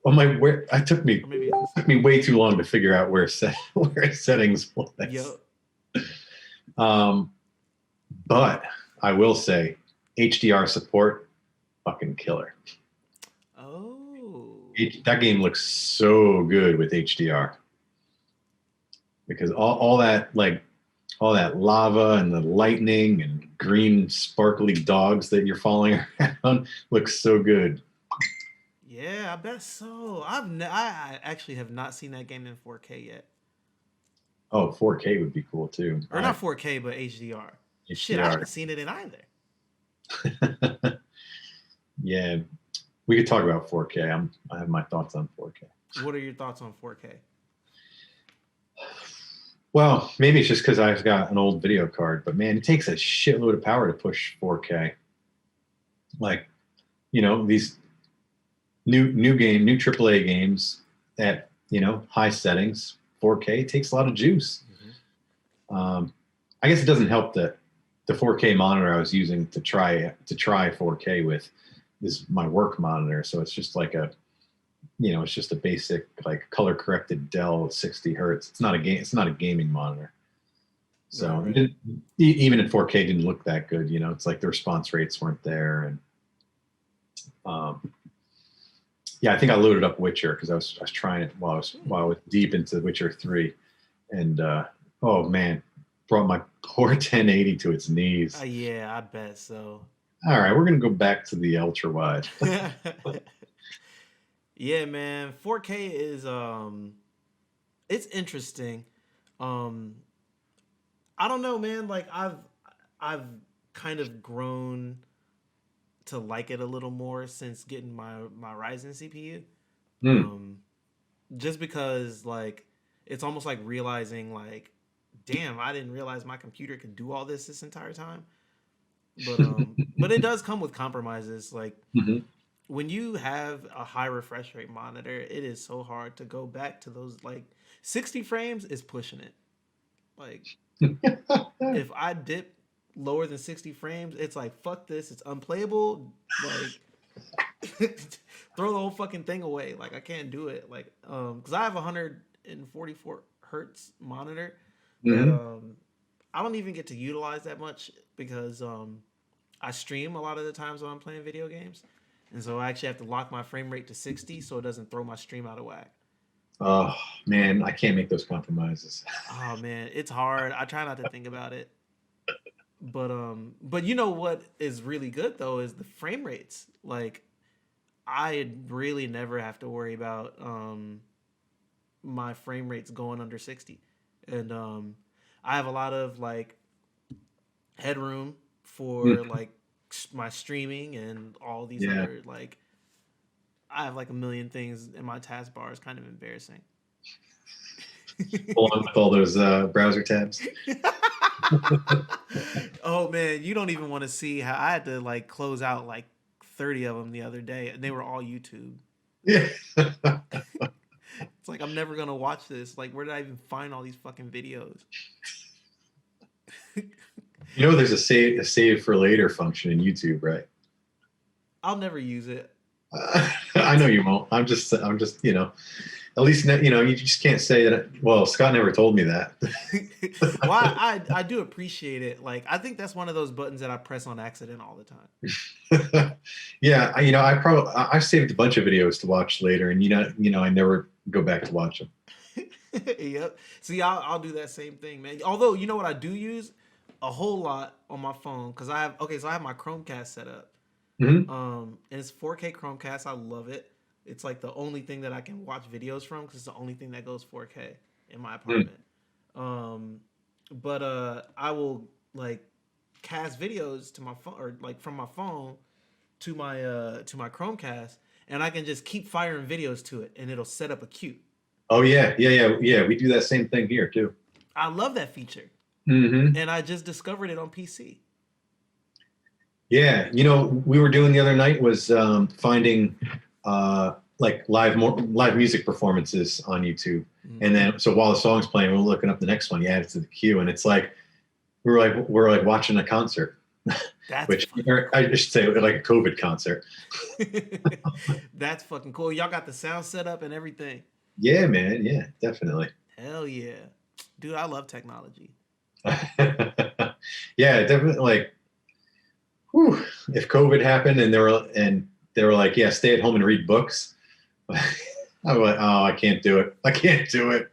oh my, where? Or maybe it is. Took me way too long to figure out where settings was. Yo. But I will say, HDR support, fucking killer. Oh. That game looks so good with HDR because all that lava and the lightning and green sparkly dogs that you're falling around looks so good. Yeah, I bet so. I actually have not seen that game in 4K yet. Oh, 4K would be cool too. Or not 4K, but HDR. Shit, I HDR. haven't seen it in either. Yeah, we could talk about 4K. I have my thoughts on 4K. What are your thoughts on 4K? Well, maybe it's just because I've got an old video card, but man, it takes a shitload of power to push 4K. Like, these new AAA games at high settings, 4K takes a lot of juice. Mm-hmm. I guess it doesn't help that the 4K monitor I was using to try 4K with is my work monitor, so it's just like it's just a basic like color corrected Dell 60 hertz. It's not a gaming monitor. So right. Even at 4K, it didn't look that good. It's like the response rates weren't there, and yeah, I think I loaded up Witcher because I was trying it while I was deep into Witcher 3, and Oh man, brought my poor 1080 to its knees. Yeah, I bet so. All right, we're gonna go back to the ultra wide. Yeah, man. 4K is it's interesting. Um I don't know, man. Like I've kind of grown to like it a little more since getting my Ryzen CPU. Hmm. Um just because like it's almost like realizing like damn, I didn't realize my computer could do all this entire time. But it does come with compromises. Like Mhm. when you have a high refresh rate monitor, it is so hard to go back to those like 60 frames is pushing it. Like if I dip lower than 60 frames, it's like fuck this, it's unplayable. Like throw the whole fucking thing away. Like I can't do it. Like cuz I have a 144 hertz monitor that Mhm. I don't even get to utilize that much because I stream a lot of the times when I'm playing video games. And so I actually have to lock my frame rate to 60 so it doesn't throw my stream out of whack. Oh man, I can't make those compromises. Oh man, it's hard. I try not to think about it. But you know what is really good though is the frame rates. Like I really never have to worry about my frame rates going under 60. And I have a lot of like headroom Mm, for like my streaming and all these yeah, other like I have like a million things in my taskbar. It's kind of embarrassing. along with all those browser tabs. Oh man, you don't even want to see how I had to like close out like 30 of them the other day and they were all YouTube. Yeah. It's like I'm never going to watch this. Like where did I even find all these fucking videos? You know, there's a save for later function in YouTube, right? I'll never use it. I know you won't. I'm just, at least, you just can't say that. Well, Scott never told me that. Well, I do appreciate it. Like I think that's one of those buttons that I press on accident all the time. Yeah, I've saved a bunch of videos to watch later, and I never go back to watch them. Yep. See, I'll do that same thing, man. Although you know what I do use a whole lot on my phone because I have okay, so I have my Chromecast set up. Hmm. And it's 4K Chromecast. I love it. It's like the only thing that I can watch videos from because it's the only thing that goes 4K in my apartment. Um, but I will like cast videos to my phone or like from my phone to my Chromecast, and I can just keep firing videos to it, and it'll set up a queue. Oh yeah, yeah, yeah, yeah. We do that same thing here too. I love that feature, Hmm. and I just discovered it on PC. Yeah, we were doing the other night was finding like live music performances on YouTube, and Mm-hmm. then so while the song's playing, we're looking up the next one. You add it to the queue, and it's like we're like watching a concert, That's which fucking or I should say like a COVID concert. cool. That's fucking cool. Y'all got the sound set up and everything. Yeah, man. Yeah, definitely. Hell yeah, dude! I love technology. Yeah, definitely. Like, whew, if COVID happened and they were like, yeah, stay at home and read books, I was like, oh, I can't do it. I can't do it.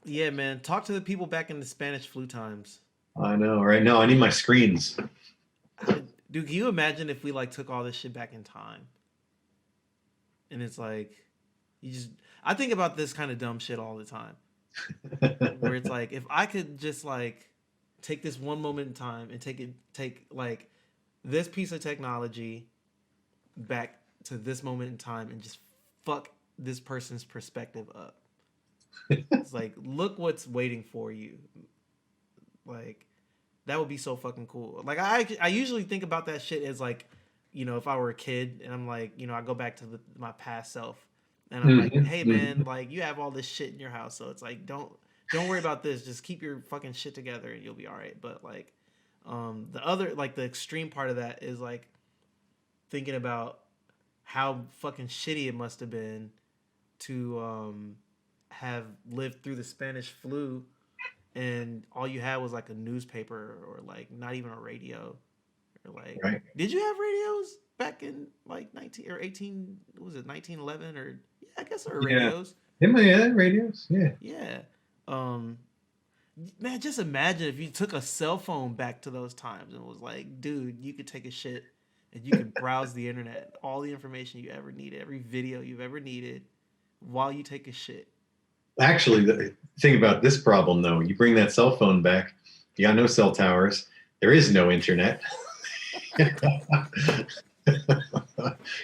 Yeah, man. Talk to the people back in the Spanish flu times. I know, right? No, I need my screens. Dude, can you imagine if we like took all this shit back in time? And it's like, you just, I think about this kind of dumb shit all the time. Where it's like, if I could just like take this one moment in time and take like this piece of technology back to this moment in time and just fuck this person's perspective up. It's like, look what's waiting for you. Like, that would be so fucking cool. Like I usually think about that shit as like, if I were a kid and I'm like, I go back to my past self and I'm like, Mhm, hey man, mhm. like you have all this shit in your house, so it's like don't worry about this. Just keep your fucking shit together and you'll be all right. But like, the other like the extreme part of that is like thinking about how fucking shitty it must have been to have lived through the Spanish flu and all you had was like a newspaper or like not even a radio or like Right. did you have radios back in like 19 or 18 what was it 1911 or yeah I guess there were Yeah. radios Yeah, radios. Yeah. yeah um Man, just imagine if you took a cell phone back to those times and was like, dude, you could take a shit and you could browse the internet, all the information you ever needed, every video you've ever needed while you take a shit. Actually, the thing about this problem, though, you bring that cell phone back, you got no cell towers, there is no internet.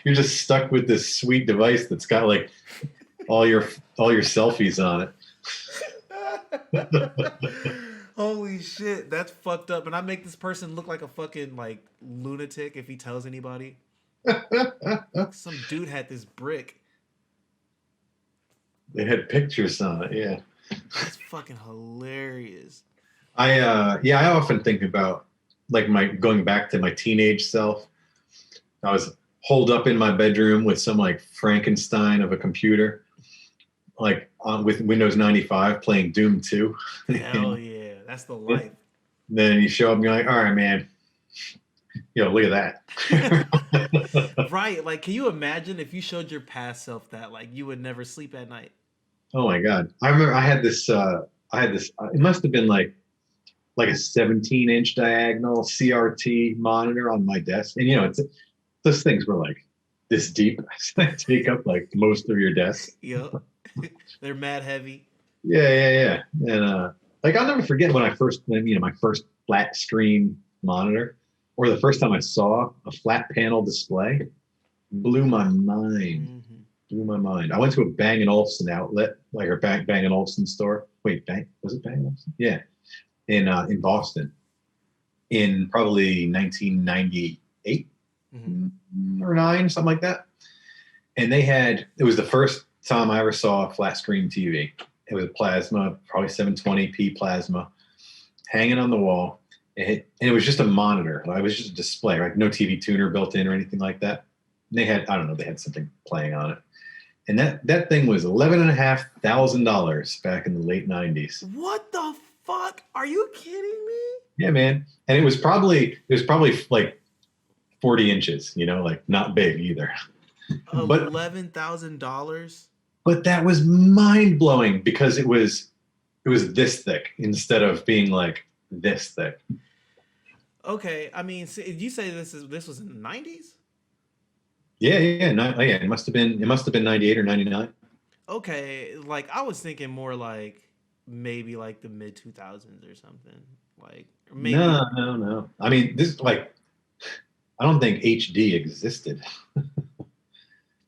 You're just stuck with this sweet device that's got like all your all your selfies on Holy shit, that's fucked up. And I make this person look like a fucking like lunatic if he tells anybody. it. Like some dude had this brick. They had pictures on it, yeah. That's fucking hilarious. I often think about like my going back to my teenage self. I was holed up in my bedroom with some like Frankenstein of a computer, like on with Windows 95 playing Doom 2. Hell yeah, that's the life. Then you show up and you're like, all right, man, look at that. Right, like can you imagine if you showed your past self that like you would never sleep at night? Oh my God. I remember it must have been like a 17-inch diagonal CRT monitor on my desk. And those things were like this deep. Take up like most of your desk. Yep. They're mad heavy. Yeah. And like I'll never forget when my first flat screen monitor, or the first time I saw a flat panel display, blew my mind. Mm-hmm. Blew my mind. I went to a Bang& Olufsen outlet, like a Bang & Olufsen store. Wait, was it Bang & Olufsen? Yeah, in Boston, in probably 1998 or 9, something like that. And it was the first time I ever saw a flat screen TV. It was a plasma, probably 720p plasma, hanging on the wall. And it was just a monitor. It was just a display, right? No TV tuner built in or anything like that. And they had something playing on it. And that thing was $11,500 back in the late 90s. What the fuck? Are you kidding me? Yeah, man. And it was probably like 40 inches, like not big either. $11,000? But that was mind blowing because it was this thick instead of being like this thick. Okay, I mean, you say this was in the 90s? Yeah. It must have been 98 or 99. Okay, like I was thinking more like maybe like the mid 2000s or something. Like maybe No. I mean, this like I don't think HD existed.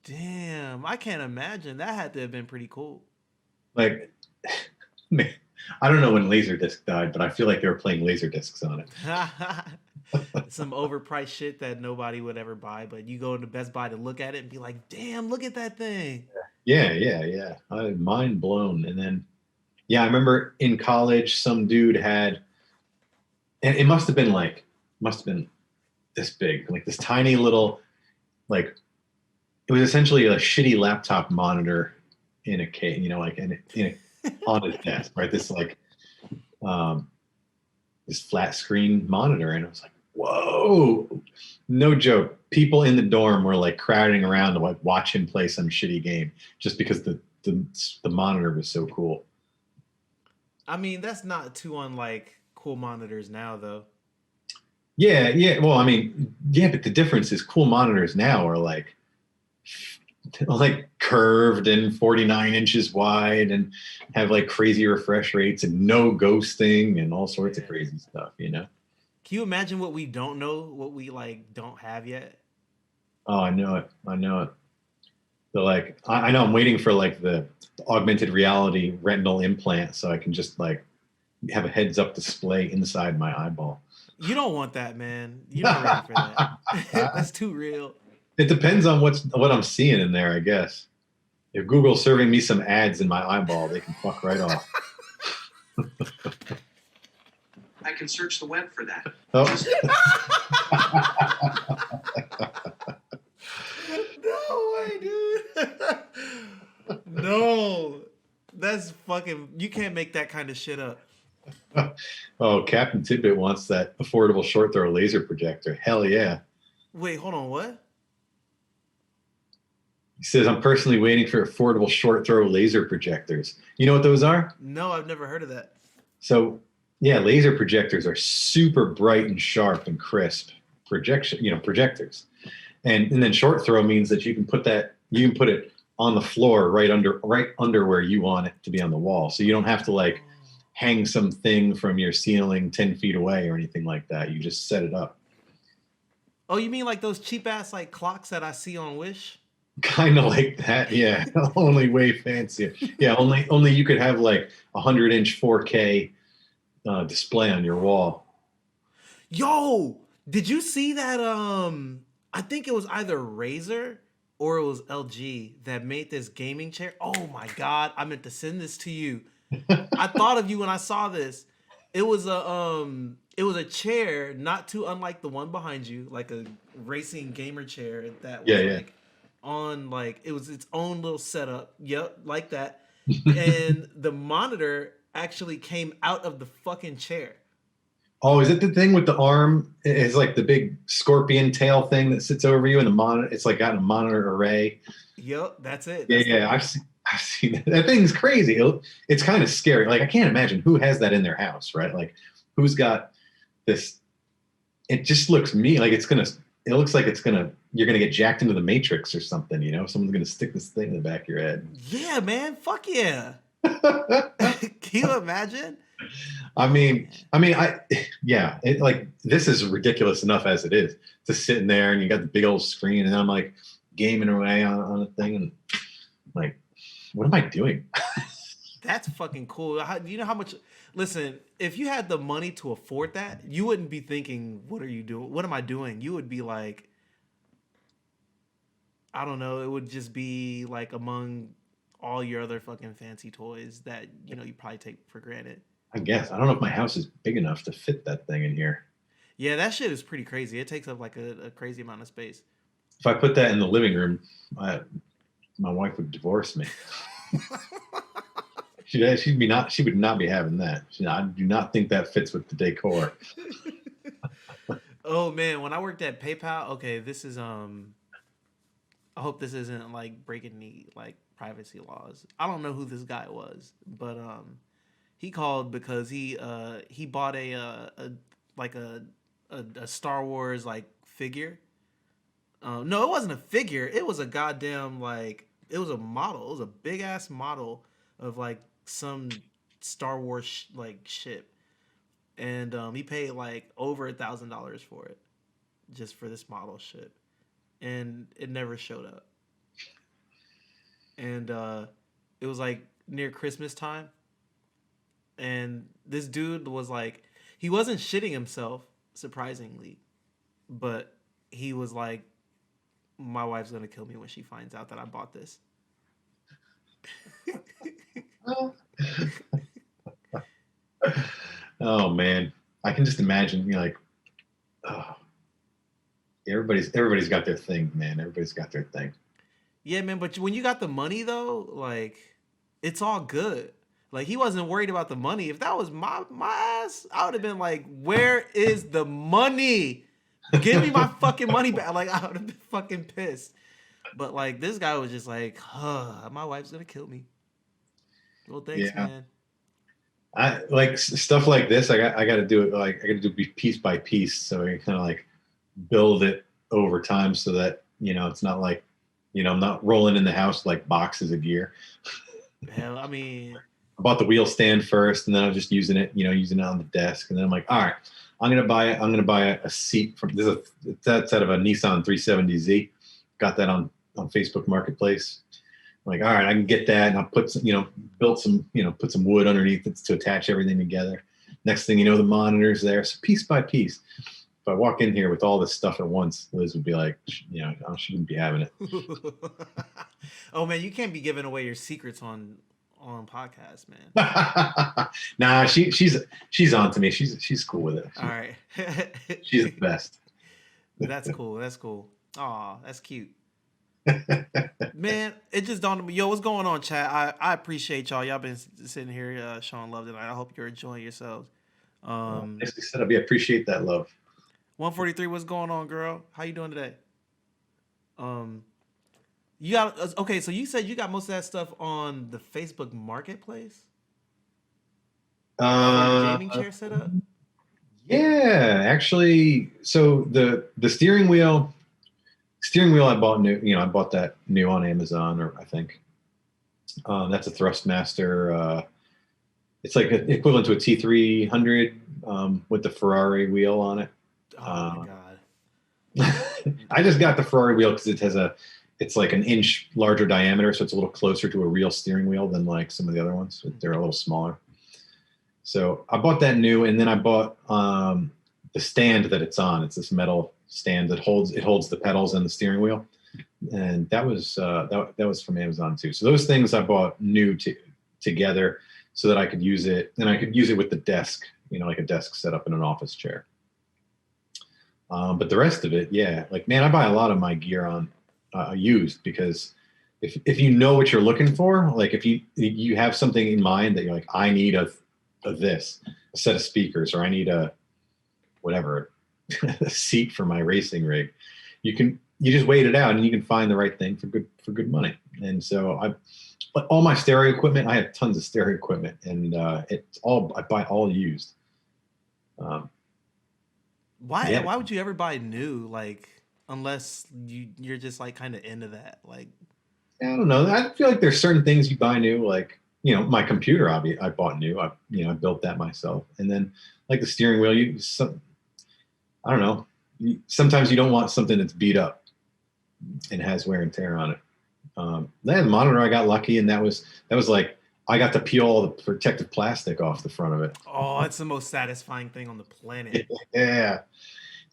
damn, I can't imagine. That had to have been pretty cool. Like, man, I don't know when Laserdisc died, but I feel like they were playing Laserdiscs on it. Some overpriced shit that nobody would ever buy, but you go to Best Buy to look at it and be like, damn, look at that thing. Yeah. Mind blown. And then, yeah, I remember in college, some dude had, and it must have been this big, like this tiny little, like, it was essentially a shitty laptop monitor in a case, on his desk, right? This like, this flat screen monitor. And I was like, whoa, no joke. People in the dorm were like crowding around to like watch him play some shitty game just because the monitor was so cool. I mean, that's not too unlike cool monitors now, though. Yeah. Well, I mean, yeah, but the difference is cool monitors now are like curved and 49 inches wide and have like crazy refresh rates and no ghosting and all sorts of crazy stuff, Can you imagine what we don't know, what we like don't have yet? Oh, I know it. So like, I know I'm waiting for like the augmented reality retinal implant so I can just like have a heads up display inside my eyeball. You don't want that, man. You're not ready for that. That's too real. It depends on what I'm seeing in there, I guess. If Google's serving me some ads in my eyeball, they can fuck right off. I can search the web for that. Oh. No way, dude. No. That's fucking, you can't make that kind of shit up. Oh, Captain Tidbit wants that affordable short throw laser projector. Hell yeah. Wait, hold on, what? He says, I'm personally waiting for affordable short throw laser projectors. You know what those are? No, I've never heard of that. So yeah, laser projectors are super bright and sharp and crisp projectors. And then short throw means that you can put it on the floor right under where you want it to be on the wall. So you don't have to like hang something from your ceiling 10 feet away or anything like that. You just set it up. Oh, you mean like those cheap ass like clocks that I see on Wish? Kind of like that, yeah. Only way fancier. Yeah, only you could have like 100-inch 4K display on your wall. Yo, did you see that? I think it was either Razer or it was LG that made this gaming chair. Oh my god, I meant to send this to you. I thought of you when I saw this. It was a chair not too unlike the one behind you, like a racing gamer chair that Yeah, was yeah. like on like it was its own little setup. Yep, like that. And the monitor actually came out of the fucking chair. Oh, is it the thing with the arm? It's like the big scorpion tail thing that sits over you, and the monitor. It's like got a monitor array. Yep, that's it. Yeah, That's the yeah. one. I've seen that. That thing's crazy. It's kind of scary. Like I can't imagine who has that in their house, right? Like who's got this? It just looks me like it's gonna. It looks like it's gonna. You're gonna get jacked into the Matrix or something. You know, someone's gonna stick this thing in the back of your head. Yeah, man. Fuck yeah. Can you imagine? I Oh mean, man. yeah, like this is ridiculous enough as it is. Just sitting there and you got the big old screen, and I'm like gaming away on a thing, and like, what am I doing? That's fucking cool. Do you know how much? Listen, if you had the money to afford that, you wouldn't be thinking, "What are you doing? What am I doing?" You would be like, I don't know. It would just be like among all your other fucking fancy toys that you probably take for granted. I guess I don't know if my house is big enough to fit that thing in here. Yeah, that shit is pretty crazy. It takes up like a crazy amount of space. If I put that in the living room, my wife would divorce me. She would not be having that. I do not think that fits with the decor. Oh man, when I worked at PayPal, okay, this is I hope this isn't like breaking any like privacy laws. I don't know who this guy was, but he called because he bought a like a Star Wars like figure. No, it wasn't a figure. It was a goddamn like it was a model. It was a big ass model of like some Star Wars like ship, and he paid like over $1,000 for it, just for this model ship, and it never showed up. And it was like near Christmas time, and this dude was like, he wasn't shitting himself, surprisingly, but he was like, my wife's gonna kill me when she finds out that I bought this. Oh man, I can just imagine. Like, oh, everybody's got their thing, man. Everybody's got their thing. Yeah, man, but when you got the money though, like it's all good. Like he wasn't worried about the money. If that was my ass, I would have been like, "Where is the money? Give me my fucking money back!" Like I would have been fucking pissed. But like this guy was just like, my wife's gonna kill me." Well, thanks, Yeah, man. I like stuff like this. I got to do it. Like I got to do piece by piece, so I kind of like build it over time, so that it's not like I'm not rolling in the house like boxes of gear. Hell, I mean, I bought the wheel stand first, and then I was just using it, using it on the desk. And then I'm like, all right, I'm gonna buy it. I'm gonna buy a seat from that's out of a Nissan 370Z. Got that on Facebook Marketplace. I'm like, all right, I can get that, and I'll put some, built some, put some wood underneath it to attach everything together. Next thing you know, the monitor's there. So piece by piece. If I walk in here with all this stuff at once, Liz would be like, she wouldn't be having it. oh man, you can't be giving away your secrets on podcasts, man. Nah, she's on to me. She's cool with it. All right, She's the best. that's cool. That's cool. Aw, that's cute. Man, it just dawned on me. Yo, what's going on, chat? I appreciate y'all. Y'all been sitting here showing love tonight. I hope you're enjoying yourselves. Nicely set up. Yeah, appreciate that love. 143, what's going on, girl? How you doing today? Um, you got okay. So you said you got most of that stuff on the Facebook Marketplace. for your Uh, gaming chair setup? yeah, actually, so the steering wheel I bought new. I bought that new on Amazon, or I think that's a Thrustmaster. It's like equivalent to a T300 with the Ferrari wheel on it. Oh my Uh, god. I just got the Ferrari wheel because it's like an inch larger diameter, so it's a little closer to a real steering wheel than like some of the other ones. They're a little smaller. So I bought that new, and then I bought the stand that it's on. It's this metal stand that holds the pedals and the steering wheel, and that was from Amazon too. So those things I bought new together so that I could use it, and I could use it with the desk, like a desk set up in an office chair. But the rest of it, yeah, like man, I buy a lot of my gear on used because if you know what you're looking for, like if you have something in mind that you're like, I need a set of speakers, or I need a whatever a seat for my racing rig, you just wait it out and you can find the right thing for good money. And so but all my stereo equipment, I have tons of stereo equipment, and I buy all used. Um, Why yeah, why would you ever buy new, like, unless you're just like kind of into that? Like, I don't know. I feel like there's certain things you buy new, like my computer. I bought new. I built that myself, and then like the steering wheel. I don't know. Sometimes you don't want something that's beat up and has wear and tear on it. The monitor, I got lucky, and that was like I got to peel all the protective plastic off the front of it. oh, it's the most satisfying thing on the planet. Yeah,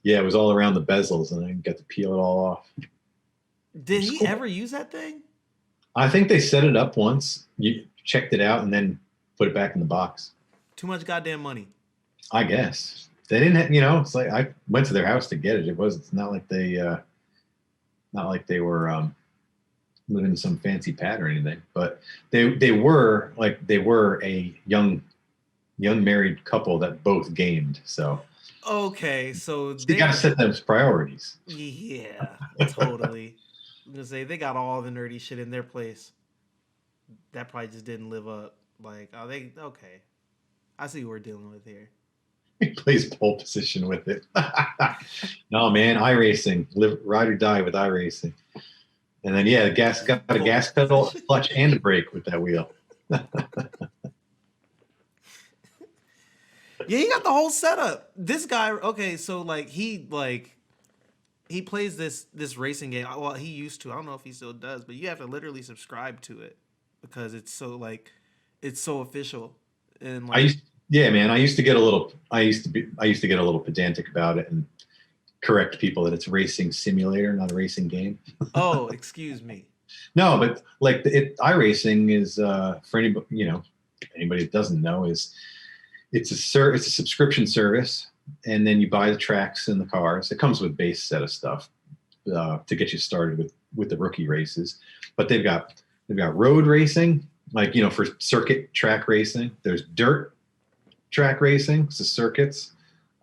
yeah, it was all around the bezels, and I got to peel it all off. It Did was he cool. ever use that thing? I think they set it up once. You checked it out, and then put it back in the box. Too much goddamn money. I guess they didn't. It's like I went to their house to get it. It's not like they were living in some fancy pad or anything. But they were a young married couple that both gamed. So Okay, so you got to they, set those priorities. yeah, totally. I'm gonna say they got all the nerdy shit in their place. That probably just didn't live up. Like, oh, they okay. I see what we're dealing with here. He plays pole position with it. No man, iRacing, live ride or die with iRacing. And then yeah, the gas got a Pole gas pedal, a position. clutch, and a brake with that wheel. Yeah, he got the whole setup. This guy, okay, so he plays this racing game. Well, he used to. I don't know if he still does, but you have to literally subscribe to it because it's so official. And I like, used Yeah, man. I used to get a little pedantic about it and correct people that it's a racing simulator, not a racing game. oh, excuse me. No, but like iRacing is for anybody that doesn't know, is it's a subscription service, and then you buy the tracks and the cars. It comes with a base set of stuff to get you started with the rookie races. But they've got road racing, like for circuit track racing. There's dirt track racing, so circuits,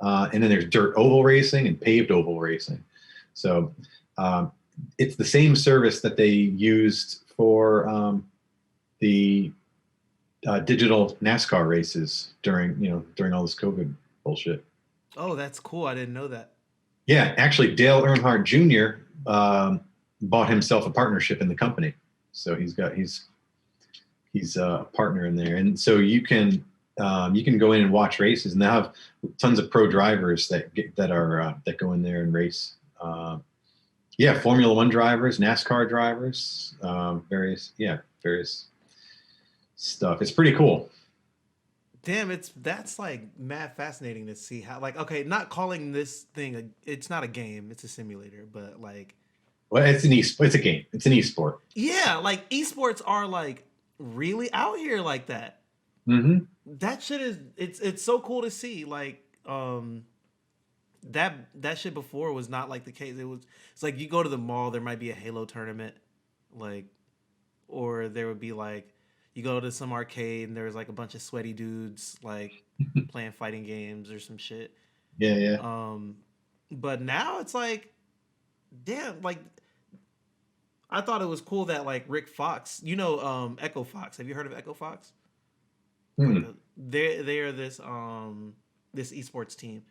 and then there's dirt oval racing and paved oval racing. So um, it's the same service that they used for the digital NASCAR races during all this COVID bullshit. Oh, that's cool. I didn't know that. Yeah, actually, Dale Earnhardt Jr. Bought himself a partnership in the company, so he's a partner in there, and so you can go in and watch races, and they have tons of pro drivers that go in there and race. Yeah, Formula One drivers, NASCAR drivers, various stuff. It's pretty cool. Damn, that's like mad fascinating to see how, like, okay, not calling this thing it's not a game, it's a simulator, but like, Well, it's a game. It's an esport. yeah, like esports are like really out here like that. Mm-hmm. That shit is it's so cool to see. Like, that shit before was not like the case. It's like you go to the mall, there might be a Halo tournament, like, or there would be like you go to some arcade and there's like a bunch of sweaty dudes like playing fighting games or some shit. Yeah, yeah. Um, but now it's like, damn, like I thought it was cool that like Rick Fox, Echo Fox. Have you heard of Echo Fox? Hmm. They are this esports team,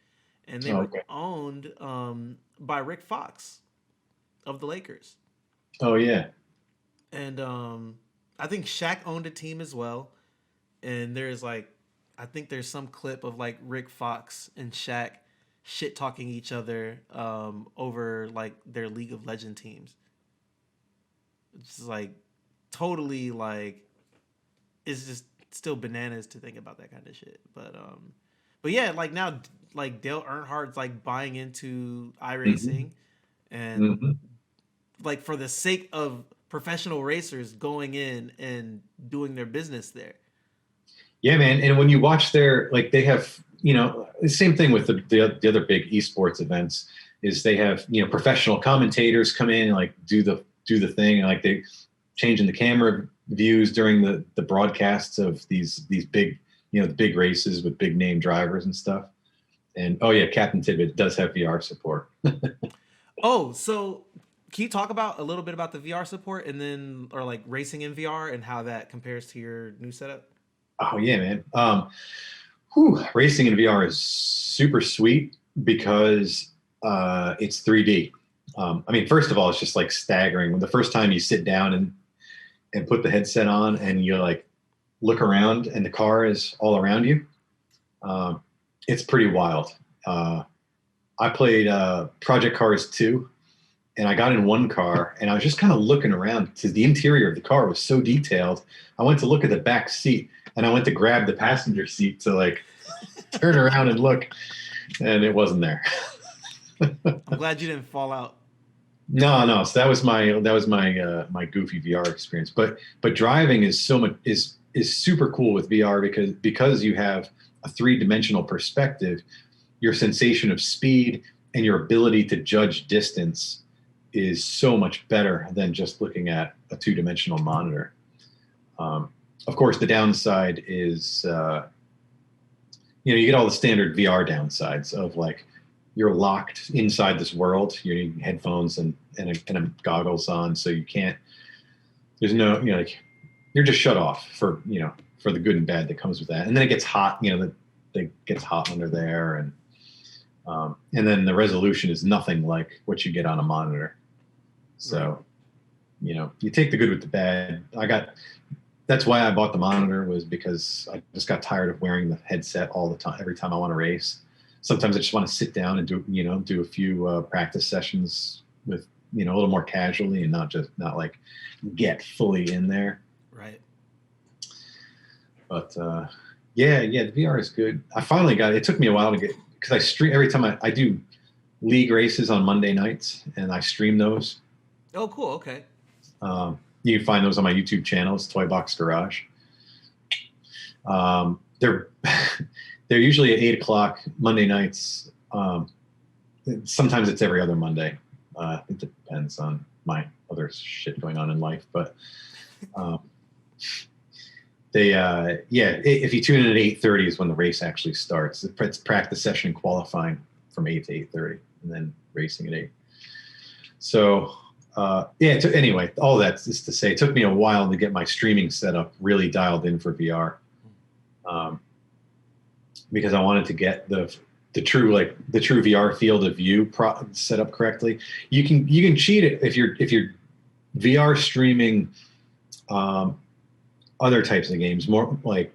and they Oh, were okay. owned by Rick Fox of the Lakers, Oh yeah. and I think Shaq owned a team as well. And there's like, I think there's some clip of like Rick Fox and Shaq shit talking each other over like their League of Legend teams. It's just like totally like it's just still bananas to think about that kind of shit. But yeah, like now like Dale Earnhardt's like buying into Hmm. iRacing and Hmm. like for the sake of professional racers going in and doing their business there. Yeah, man. And when you watch their, like, they have, the same thing with the other big esports events is they have, professional commentators come in and like do the thing, and like they changing the camera views during the broadcasts of these big, the big races with big name drivers and stuff. And oh yeah, Captain Tibbet does have VR support. Oh, so can you talk about a little bit about the VR support and then or like racing in VR and how that compares to your new setup? Oh yeah, man. Racing in VR is super sweet because it's 3D. I mean, first of all, it's just like staggering. When the first time you sit down and put the headset on and you like look around and the car is all around you, um, it's pretty wild. Uh, I played Project Cars 2, and I got in one car and I was just kind of looking around because the interior of the car was so detailed. I went to look at the back seat and I went to grab the passenger seat to like turn around and look, and it wasn't there. I'm glad you didn't fall out. No, no. So that was my goofy VR experience. But driving is so much is super cool with VR because you have a three-dimensional perspective. Your sensation of speed and your ability to judge distance is so much better than just looking at a two-dimensional monitor. Um, of course, the downside is you get all the standard VR downsides of like you're locked inside this world. You need headphones and goggles on, so you can't. There's no, like you're just shut off for the good and bad that comes with that. And then it gets hot. It gets hot under there, and then the resolution is nothing like what you get on a monitor. Right. So you take the good with the bad. That's why I bought the monitor, was because I just got tired of wearing the headset all the time, every time I want to race. Sometimes I just want to sit down and do a few practice sessions with, a little more casually and not like get fully in there. Right. But yeah, the VR is good. I finally got it. It took me a while to get, because I stream every time I do league races on Monday nights and I stream those. Oh, cool. Okay. You can find those on my YouTube channel. It's Toy Box Garage. They're they're usually at 8 o'clock Monday nights. Sometimes it's every other Monday. It depends on my other shit going on in life, but um, if you tune in at 8:30 is when the race actually starts. It's practice session and qualifying from 8 to 8:30, and then racing at 8. So anyway, all that is to say, it took me a while to get my streaming setup really dialed in for VR, because I wanted to get the true VR field of view set up correctly. You can cheat it if you're VR streaming other types of games, more like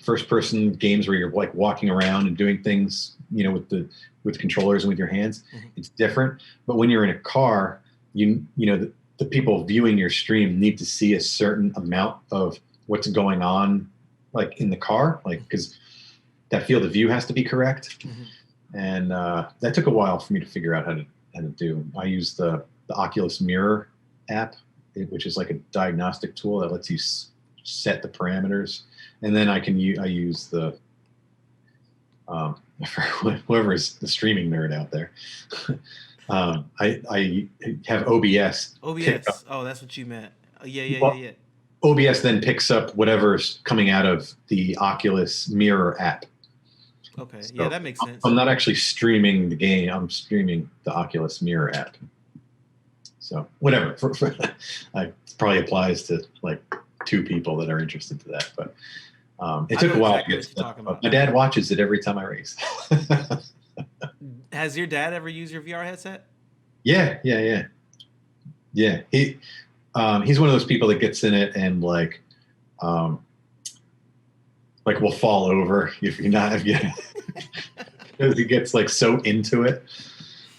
first person games where you're like walking around and doing things, with controllers and with your hands. Mm-hmm. It's different. But when you're in a car, the people viewing your stream need to see a certain amount of what's going on, like in the car, like, because that field of view has to be correct. Mm-hmm. And that took a while for me to figure out how to do. I use the Oculus Mirror app, which is like a diagnostic tool that lets you set the parameters, and then I use the for whoever is the streaming nerd out there. I have OBS. OBS. Oh, that's what you meant. Well, Yeah. OBS then picks up whatever's coming out of the Oculus Mirror app. Okay. So Yeah, that makes sense. I'm not actually streaming the game. I'm streaming the Oculus Mirror app. So whatever. It probably applies to like 2 people that are interested to that. But It I took know a while to exactly get what you're set up, talking but about. my dad watches it every time I race. Has your dad ever used your VR headset? Yeah, yeah, yeah, yeah. He's one of those people that gets in it and um, like will fall over if you're not if you because he gets like so into it.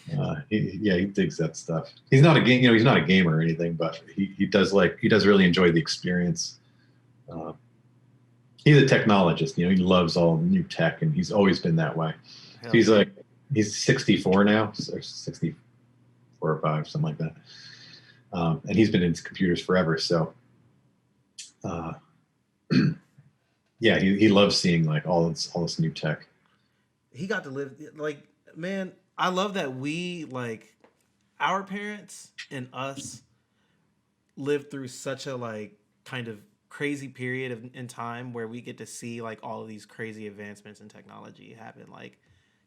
Yeah, he digs that stuff. He's not a game, he's not a gamer or anything, but he does really enjoy the experience. Uh, he's a technologist, he loves all new tech, and he's always been that way. Hell He's yeah. like he's 64 now, or 64 or 5, something like that. And he's been into computers forever, so uh, yeah, he loves seeing like all this new tech. He got to live like, man, I love that we like our parents and us lived through such a like kind of crazy period in time where we get to see like all of these crazy advancements in technology happen like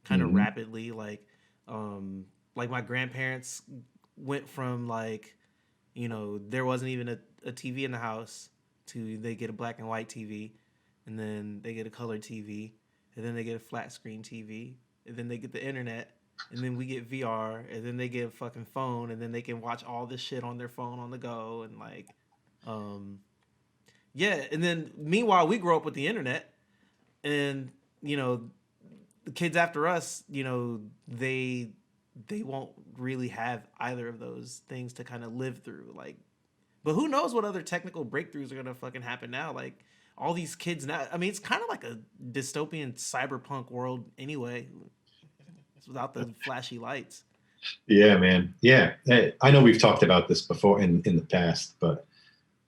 kind of Hmm. rapidly like my grandparents went from like there wasn't even a TV in the house to they get a black and white TV, and then they get a color TV, and then they get a flat screen TV, and then they get the internet, and then we get VR, and then they get a fucking phone, and then they can watch all this shit on their phone on the go, and like, um, yeah, and then meanwhile we grow up with the internet, and you know the kids after us, they won't really have either of those things to kind of live through, like, but who knows what other technical breakthroughs are gonna fucking happen now? Like all these kids now. I mean, it's kind of like a dystopian cyberpunk world anyway. It's without the flashy lights. Yeah, man. Yeah, I know we've talked about this before in the past, but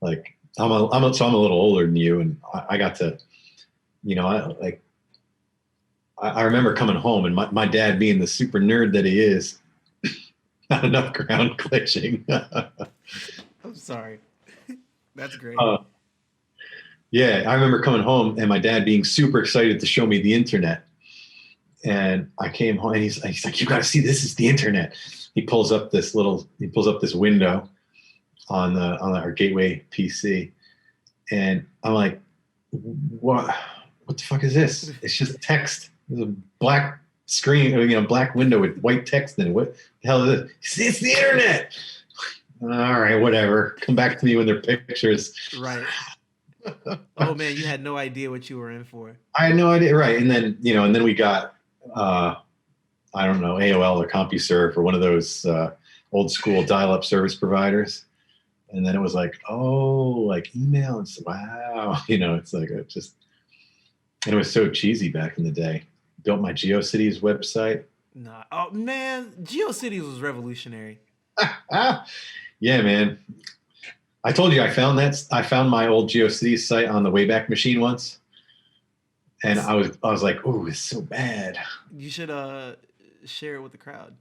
like I'm a little older than you, and I got to, I remember coming home and my dad being the super nerd that he is, not enough ground glitching. I'm sorry. That's great. uh, yeah, I remember coming home and my dad being super excited to show me the internet. And I came home and he's like, you got to see, this is the internet. He pulls up this window on our gateway PC. And I'm like, what the fuck is this? It's just text. There's a black screen, black window with white text in it. What the hell is this? It's the internet. All right, whatever. Come back to me when they're pictures. Right. Oh man, you had no idea what you were in for. I had no idea. Right. And then we got, uh, I don't know, AOL or CompuServe or one of those old school dial up service providers. And then it was like, oh, like email. And so, wow. It's like, and it was so cheesy back in the day. Built my GeoCities website. Nah. Oh man, GeoCities was revolutionary. Ah, yeah, man. I told you I found my old GeoCities site on the Wayback Machine once. And I was like, oh, it's so bad. You should share it with the crowd.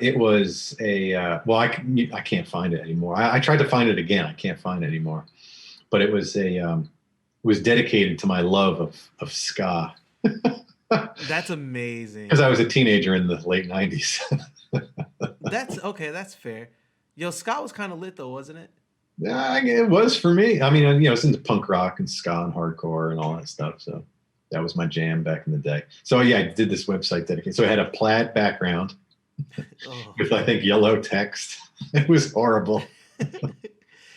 It was I can't find it anymore. I tried to find it again. I can't find it anymore. But it was dedicated to my love of ska. That's amazing. Because I was a teenager in the late '90s. That's okay. That's fair. Yo, Scott was kind of lit though, wasn't it? Yeah, it was for me. I mean, it's into punk rock and ska and hardcore and all that stuff. So that was my jam back in the day. So yeah, I did this website dedicated. So it had a plaid background Oh. with, I think, yellow text. It was horrible.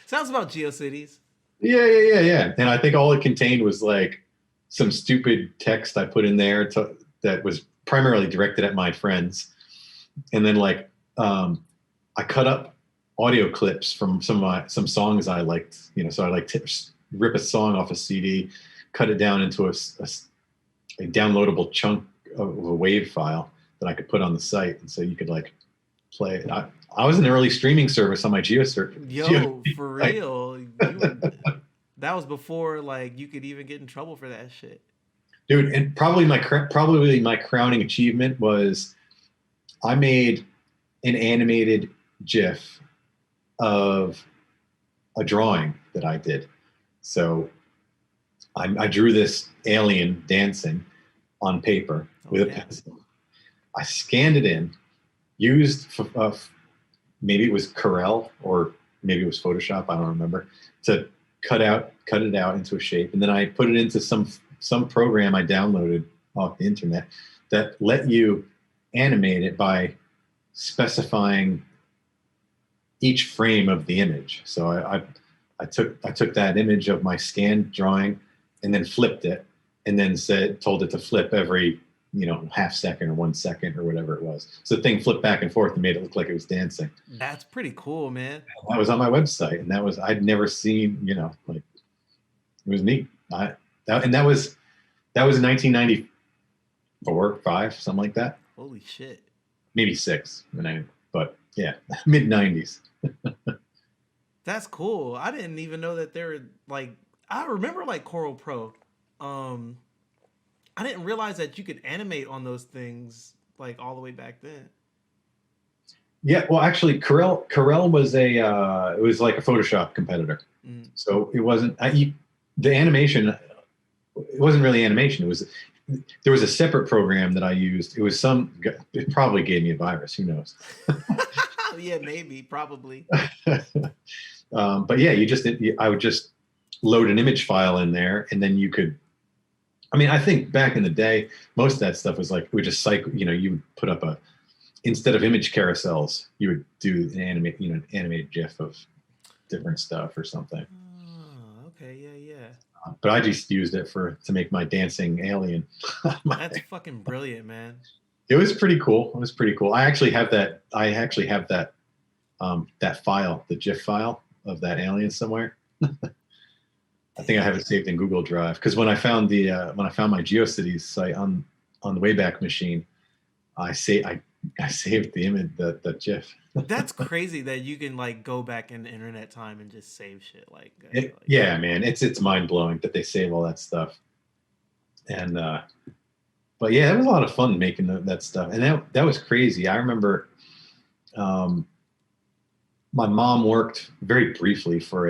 Sounds about GeoCities. Yeah. And I think all it contained was like some stupid text I put in there that was primarily directed at my friends. And then I cut up audio clips from some songs I liked, so I like to rip a song off a CD, cut it down into a downloadable chunk of a wave file that I could put on the site. And so you could like play it. I was an early streaming service on my Yo, for real. That was before like you could even get in trouble for that shit. Dude, and probably my crowning achievement was I made an animated GIF of a drawing that I did. So I drew this alien dancing on paper with a pencil. I scanned it in, used maybe it was Corel or maybe it was Photoshop, I don't remember, to cut it out into a shape, and then I put it into some program I downloaded off the internet that let you animate it by specifying each frame of the image. So I took that image of my scanned drawing and then flipped it, and then told it to flip every half second or 1 second or whatever it was. So the thing flipped back and forth and made it look like it was dancing. That's pretty cool, man. That was on my website, and I'd never seen, like, it was neat. That was 1994, 5, something like that. Holy shit. Maybe 6, but yeah, mid 90s. That's cool. I didn't even know that there were like, I remember like Coral Pro. I didn't realize that you could animate on those things like all the way back then. Yeah, well, actually, Corel was it was like a Photoshop competitor. Mm. So it wasn't the animation. It wasn't really animation. There was a separate program that I used. It probably gave me a virus. Who knows? Yeah, maybe, probably. But yeah, I would just load an image file in there, and then you could. I mean, I think back in the day, most of that stuff was like, we just cycle. You would put up instead of image carousels, you would do an animated GIF of different stuff or something. Oh, okay, yeah. But I just used it to make my dancing alien. That's fucking brilliant, man. It was pretty cool. I actually have that. That file, the GIF file of that alien somewhere. I think I have it saved in Google Drive, because when I found my GeoCities site on the Wayback Machine, I saved the image, the GIF. That's crazy that you can like go back in the internet time and just save shit like that. Yeah, man, it's mind blowing that they save all that stuff. And but yeah, it was a lot of fun making that stuff, and that was crazy. I remember my mom worked very briefly for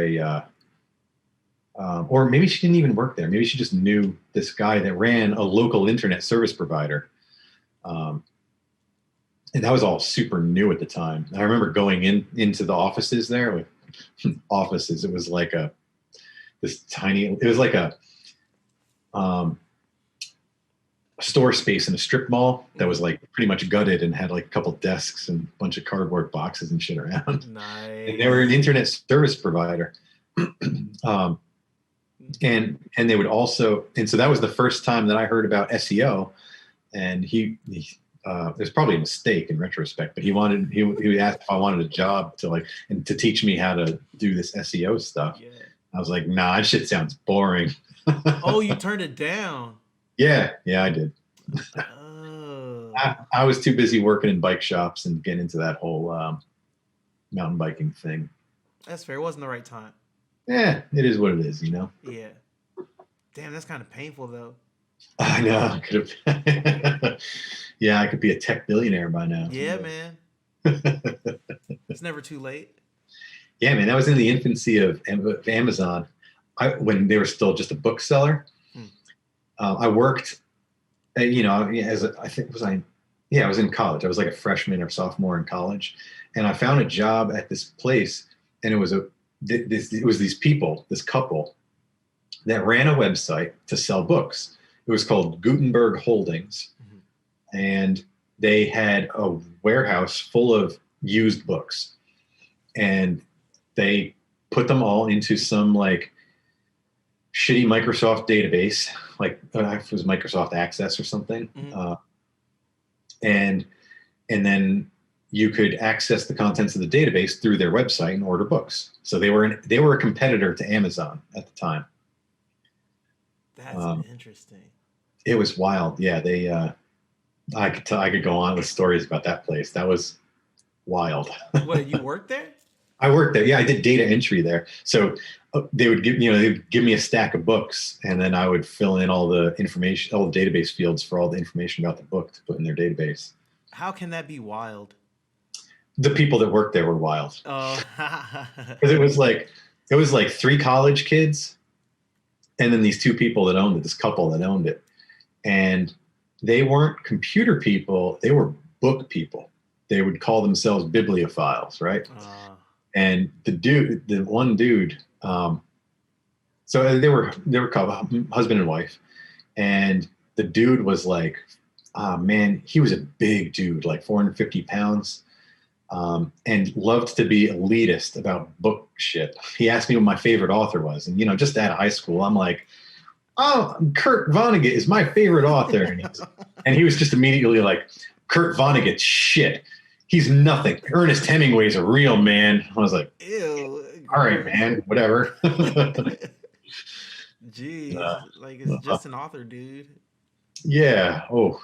or maybe she didn't even work there. Maybe she just knew this guy that ran a local internet service provider. And that was all super new at the time. I remember going into the offices there with offices. It was like it was like a store space in a strip mall that was like pretty much gutted and had like a couple desks and a bunch of cardboard boxes and shit around. Nice. And they were an internet service provider. And they would also, and so that was the first time that I heard about SEO. And there's probably a mistake in retrospect, but he asked if I wanted a job to teach me how to do this SEO stuff. Yeah. I was like, nah, that shit sounds boring. Oh, you turned it down. Yeah, I did. Oh. I was too busy working in bike shops and getting into that whole mountain biking thing. That's fair. It wasn't the right time. Yeah, it is what it is, Yeah. Damn, that's kind of painful though. I know. Yeah, I could be a tech billionaire by now. Yeah, man. It's never too late. Yeah, man. That was in the infancy of Amazon. When they were still just a bookseller. I worked, I was in college. I was like a freshman or sophomore in college, and I found a job at this place, and it was these people, this couple, that ran a website to sell books. It was called Gutenberg Holdings, and they had a warehouse full of used books, and they put them all into some like shitty Microsoft database, like it was Microsoft Access or something. And then you could access the contents of the database through their website and order books. So they were a competitor to Amazon at the time. That's interesting. It was wild. Yeah, I could go on with stories about that place. That was wild. What, you worked there? I worked there. Yeah, I did data entry there. So they would give me a stack of books, and then I would fill in all the information, all the database fields for all the information about the book to put in their database. How can that be wild? The people that worked there were wild. Oh, because it was like 3 college kids, and then these 2 people that owned it, this couple that owned it, and they weren't computer people; they were book people. They would call themselves bibliophiles, right? And the one dude, So they were couple, husband and wife, and the dude was like, ah man, he was a big dude, like 450 pounds, and loved to be elitist about book shit. He asked me what my favorite author was, and just out of high school, I'm like, oh, Kurt Vonnegut is my favorite author, and he was just immediately like, Kurt Vonnegut, shit. He's nothing. Ernest Hemingway's a real man. I was like, Ew. all right, Gross. man, whatever. Jeez, like it's just an author, dude. Yeah. Oh,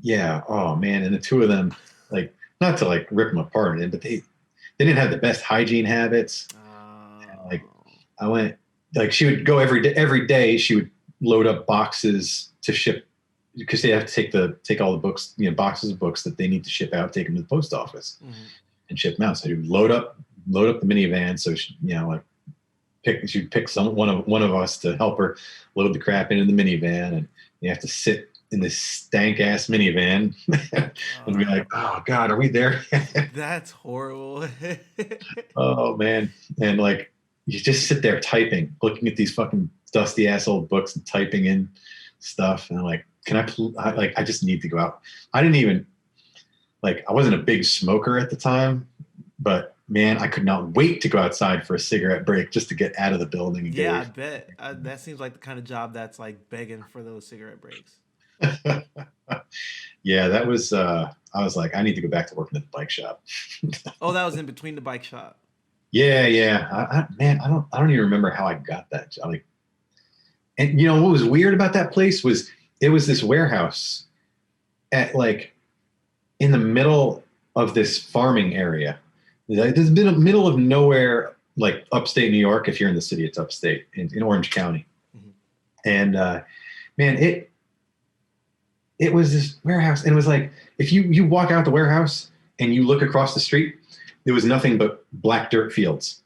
yeah. Oh man. And the two of them, like, not to like rip them apart, but they didn't have the best hygiene habits. And, like, Oh. I went, like, she would go every day. She would load up boxes to ship because they have to take all the books, boxes of books that they need to ship out, take them to the post office Mhm. and ship them out. So she would load up the minivan. So she, like, she'd pick one of us to help her load the crap into the minivan, and you have to sit in this stank ass minivan and be like, oh God, are we there? That's horrible. Oh man. And like, you just sit there typing, looking at these fucking dusty ass old books and typing in stuff. And I'm like, I just need to go out. I didn't even like, I wasn't a big smoker at the time, but man, I could not wait to go outside for a cigarette break just to get out of the building and get Yeah, away I bet. That seems like the kind of job that's like begging for those cigarette breaks. from Yeah, that was I was like, I need to go back to working at the bike shop. Oh, that was in between the bike shop. Yeah. Man, I don't even remember how I got that job. Like, and what was weird about that place was it was this warehouse at like in the middle of this farming area. Like, there's been a middle of nowhere, like upstate New York. If you're in the city, it's upstate in Orange County. Mhm. And man, it was this warehouse, and it was like if you walk out the warehouse and you look across the street, there was nothing but black dirt fields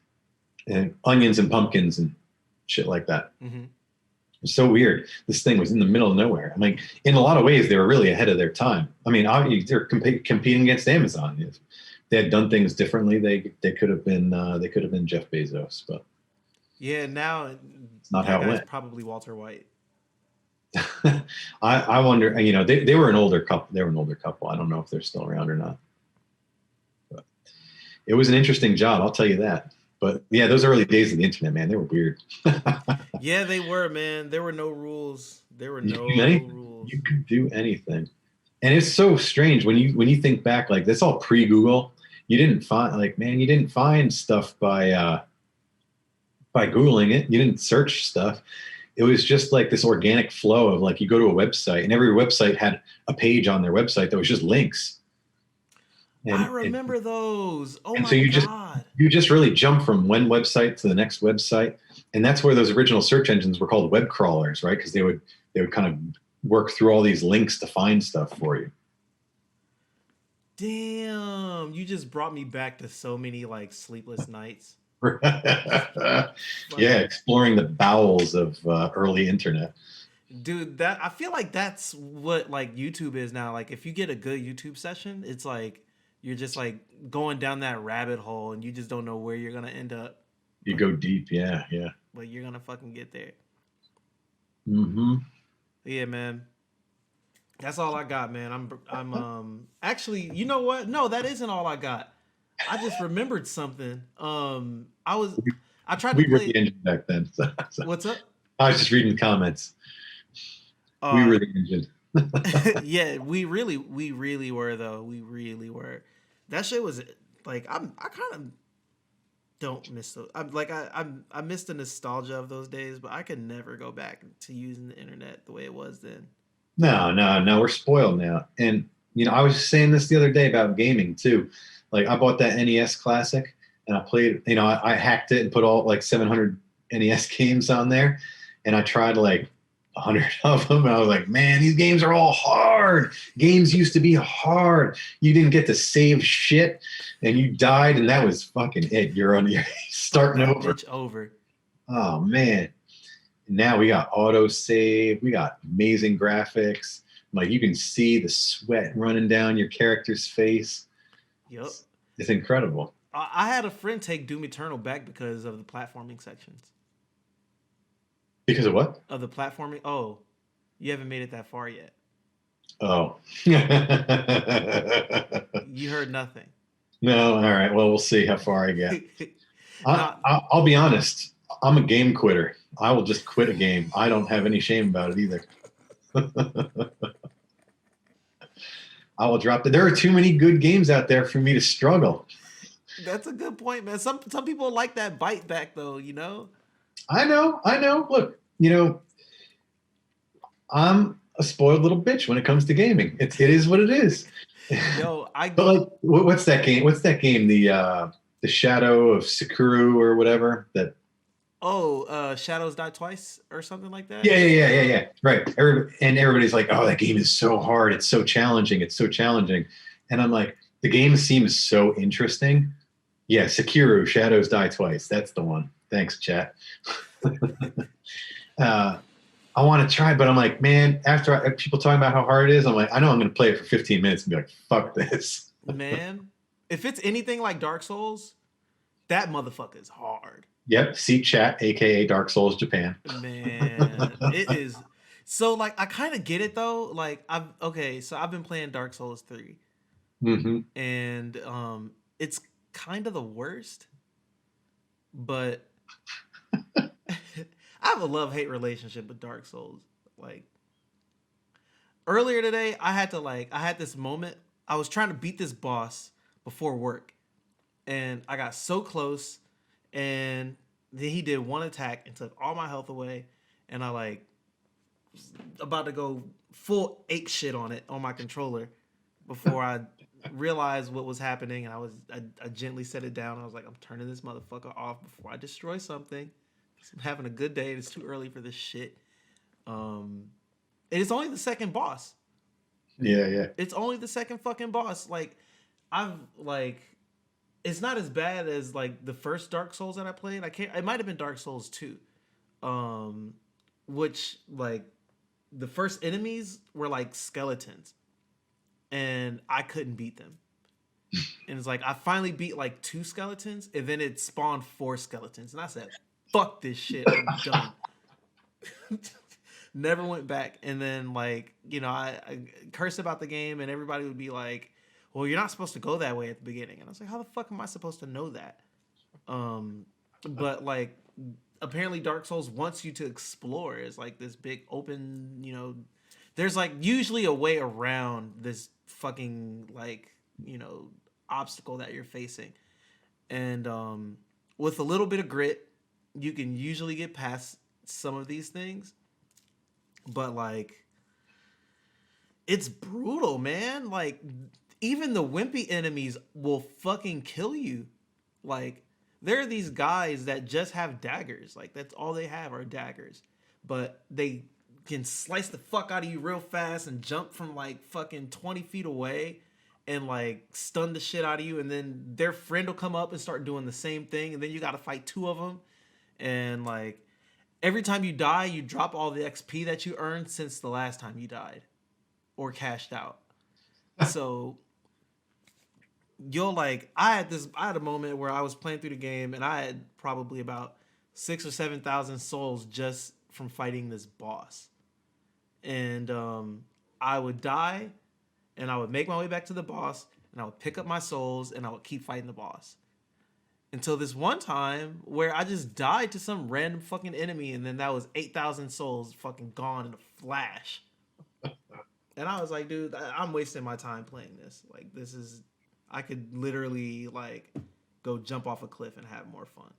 and onions and pumpkins and shit like that. Mhm. It was so weird. This thing was in the middle of nowhere. I mean, in a lot of ways, they were really ahead of their time. I mean, obviously, they're competing against Amazon. If they had done things differently, they could have been Jeff Bezos, but Yeah, now it's not that how it guy's went. probably Walter White. I wonder. They were an older couple. They were an older couple. I don't know if they're still around or not. But it was an interesting job, I'll tell you that. But yeah, those early days of the internet, man, they were weird. Yeah, they were, man. There were no rules. There were You could do no anything. rules. You could do anything, and it's so strange when you think back. Like, that's all pre-Google. You didn't find stuff by Googling it. You didn't search stuff. It was just like this organic flow of, like, you go to a website and every website had a page on their website that was just links. I And and, remember those. Oh and so my you just god. you just really jump from one website to the next website. And that's where those original search engines were called web crawlers, right? Because they would kind of work through all these links to find stuff for you. Damn, you just brought me back to so many like sleepless nights. Yeah, Fucking exploring the bowels of early internet. dude, that I feel like that's what like YouTube is now. Like if you get a good YouTube session, it's like you're just like going down that rabbit hole and you just don't know where you're gonna end up. You But go deep, yeah. but you're gonna fucking get there. Hmm. Yeah, man. That's all I got, man. I'm actually, you know what? No, that isn't all I got. I just remembered something. I tried to We were the play. engine back then. So What's up? I was just reading the comments. We Uh were the engine. yeah, we really were though. We really were. That shit was like I kind of don't miss those. I miss the nostalgia of those days, but I could never go back to using the internet the way it was then. No. We're spoiled now. And I was saying this the other day about gaming too. Like, I bought that NES Classic and I played. I hacked it and put all like 700 NES games on there, and I tried like 100 of them. And I was like, man, these games are all hard. Games used to be hard. You didn't get to save shit, and you died, and that was fucking it. You're Start starting that over. bitch over. Oh man. Now we got auto save. We got amazing graphics. Like, you can see the sweat running down your character's face. Yep. It's incredible. I had a friend take Doom Eternal back because of the platforming sections. Because of what? of the platforming. Oh, you haven't made it that far yet. Oh. You heard nothing. No, all right. Well, we'll see how far I get. Not. I'll be honest. I'm a game quitter. I will just quit a game. I don't have any shame about it either. I will drop it. There are too many good games out there for me to struggle. That's a good point, man. Some people like that bite back though. I know. I know. Look, I'm a spoiled little bitch when it comes to gaming. It is what it is. Yo, But like, what's that game? What's that game? The Shadow of Sakura or whatever. That Shadows Die Twice or something like that. yeah. Right. And everybody's like, oh, that game is so hard. It's so challenging. It's so challenging. And I'm like, the game seems so interesting. Yeah, Sekiro, Shadows Die Twice. That's the one. Thanks, chat. uh, I want to try, but I'm like, man, after people talking about how hard it is, I'm like, I know I'm going to play it for 15 minutes and be like, fuck this. Man, if it's anything like Dark Souls, that motherfucker is hard. Yep. See chat, aka Dark Souls Japan. Man, it is. So like, I kind of get it though. Like, so I've been playing Dark Souls 3, Mm-hmm. and it's kind of the worst, but I have a love-hate relationship with Dark Souls. Like, earlier today, I had this moment. I was trying to beat this boss before work, and I got so close, and then he did one attack and took all my health away, and I like was about to go full ape shit on it on my controller before I realized what was happening, and I gently set it down. I was like, I'm turning this motherfucker off before I destroy something. I'm having a good day. It's too early for this shit. It's only the second boss. Yeah. It's only the second fucking boss. Like, I've like, it's not as bad as like the first Dark Souls that I played. I can't. It might have been Dark Souls 2, which like the first enemies were like skeletons, and I couldn't beat them. And it's like I finally beat like 2 skeletons, and then it spawned 4 skeletons, and I said, "Fuck this shit, I'm done." Never went back. And then like I cursed about the game, and everybody would be like, "Well, you're not supposed to go that way at the beginning." And I was like, "How the fuck am I supposed to know that?" But like apparently Dark Souls wants you to explore. It's like this big open, there's like usually a way around this fucking like obstacle that you're facing, and with a little bit of grit you can usually get past some of these things. But like, it's brutal, man. Like, even the wimpy enemies will fucking kill you. Like, there are these guys that just have daggers. Like, that's all they have are daggers. But they can slice the fuck out of you real fast and jump from like fucking 20 feet away and like stun the shit out of you. And then their friend will come up and start doing the same thing. And then you got to fight 2 of them. And like, every time you die, you drop all the XP that you earned since the last time you died or cashed out. So you'll like, I had a moment where I was playing through the game and I had probably about 6 or 7,000 souls just from fighting this boss. And I would die, and I would make my way back to the boss, and I would pick up my souls, and I would keep fighting the boss. Until this one time where I just died to some random fucking enemy, and then that was 8,000 souls fucking gone in a flash. And I was like, dude, I'm wasting my time playing this. Like, I could literally like go jump off a cliff and have more fun.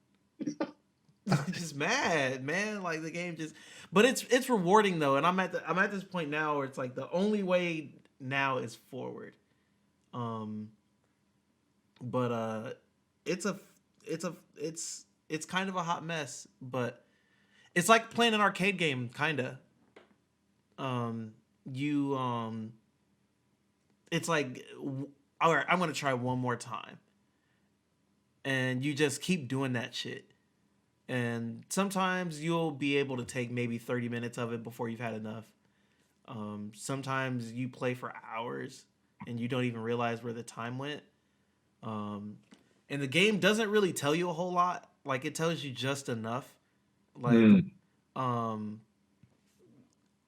Just mad, man. Like, the game just, but it's rewarding though, and I'm at this point now where it's like the only way now is forward. But it's kind of a hot mess, but it's like playing an arcade game, kinda. It's like, all right, I'm gonna try one more time, and you just keep doing that shit. And sometimes you'll be able to take maybe 30 minutes of it before you've had enough. Sometimes you play for hours and you don't even realize where the time went. And the game doesn't really tell you a whole lot. Like, it tells you just enough. Like, um,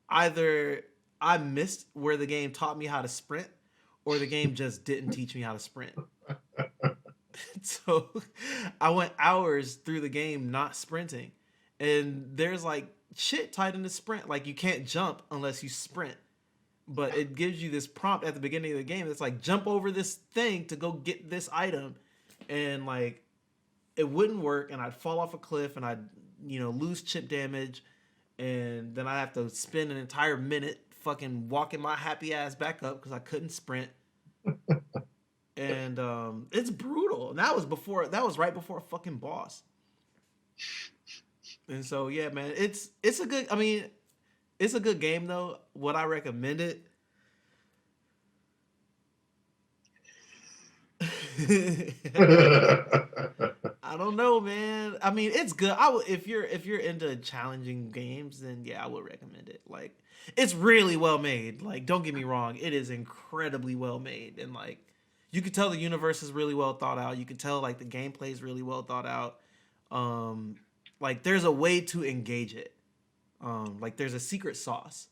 either I missed where the game taught me how to sprint, or the game just didn't teach me how to sprint. So I went hours through the game not sprinting. And there's like shit tied into sprint. Like you can't jump unless you sprint. But it gives you this prompt at the beginning of the game that's like jump over this thing to go get this item. And like it wouldn't work and I'd fall off a cliff and I'd, lose chip damage and then I have to spend an entire minute fucking walking my happy ass back up because I couldn't sprint. And it's brutal. And that was right before a fucking boss. And so yeah, man, it's a good. I mean, it's a good game though. Would I recommend it? I don't know, man. I mean, it's good. If you're into challenging games, then yeah, I would recommend it. Like, it's really well made. Like, don't get me wrong, it is incredibly well made, and like, you can tell the universe is really well thought out. You can tell like the gameplay is really well thought out. Like, there's a way to engage it. Like, there's a secret sauce,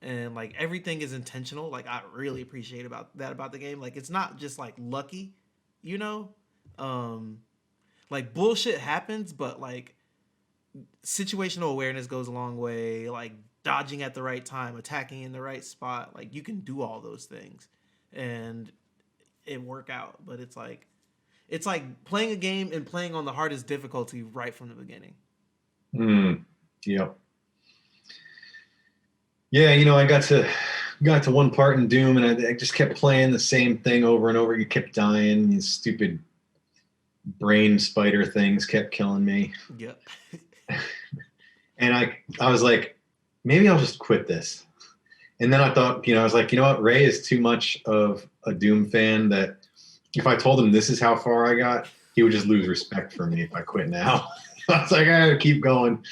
and like everything is intentional. Like, I really appreciate about the game. Like, it's not just like lucky, you know. Like bullshit happens, but like situational awareness goes a long way. Like dodging at the right time, attacking in the right spot. Like you can do all those things, and it work out. But it's like playing a game and playing on the hardest difficulty right from the beginning. Yep. Yeah, I got to one part in Doom, and I just kept playing the same thing over and over. You kept dying. These stupid brain spider things kept killing me. Yep. And I was like, maybe I'll just quit this. And then I thought, I was like, you know what? Ray is too much of a Doom fan that if I told him this is how far I got, he would just lose respect for me if I quit now. I was like, I gotta keep going.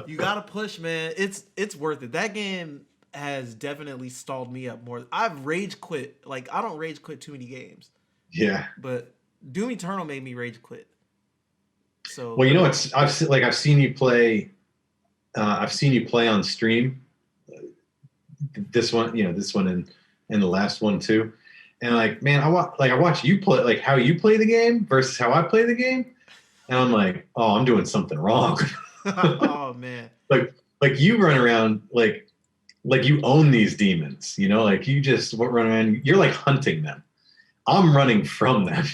You gotta push, man. It's worth it. That game has definitely stalled me up more. I've rage quit. Like, I don't rage quit too many games. Yeah. But Doom Eternal made me rage quit. So well, I've seen you play. I've seen you play on stream. This one, and the last one too. And like, man, I watch you play, like how you play the game versus how I play the game, and I'm like, oh, I'm doing something wrong. Oh man. Like you run around like you own these demons, like you just run around. You're like hunting them. I'm running from them.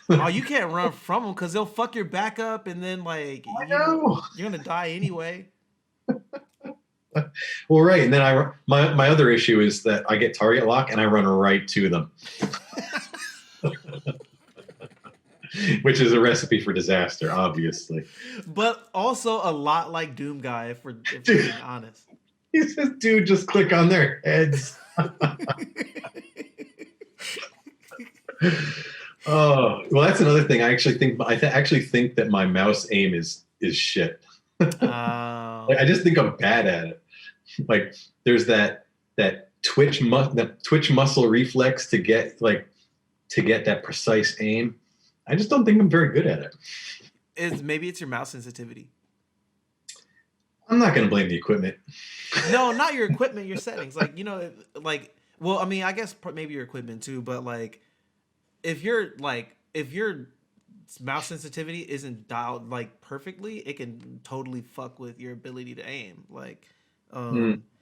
Oh, you can't run from them because they'll fuck your back up, and then like you're gonna die anyway. Well, right, and then my other issue is that I get target lock and I run right to them, which is a recipe for disaster, obviously. But also a lot like Doom Guy, if we're being honest. He says, "Dude, just click on their heads." Oh, well, that's another thing. I actually think that my mouse aim is shit. I just think I'm bad at it. Like there's that twitch muscle reflex to get that precise aim. I just don't think I'm very good at it. Maybe it's your mouse sensitivity. I'm not going to blame the equipment. No, not your equipment, your settings. Like, well, I mean, I guess maybe your equipment too, but like if your mouse sensitivity isn't dialed like perfectly, it can totally fuck with your ability to aim. Like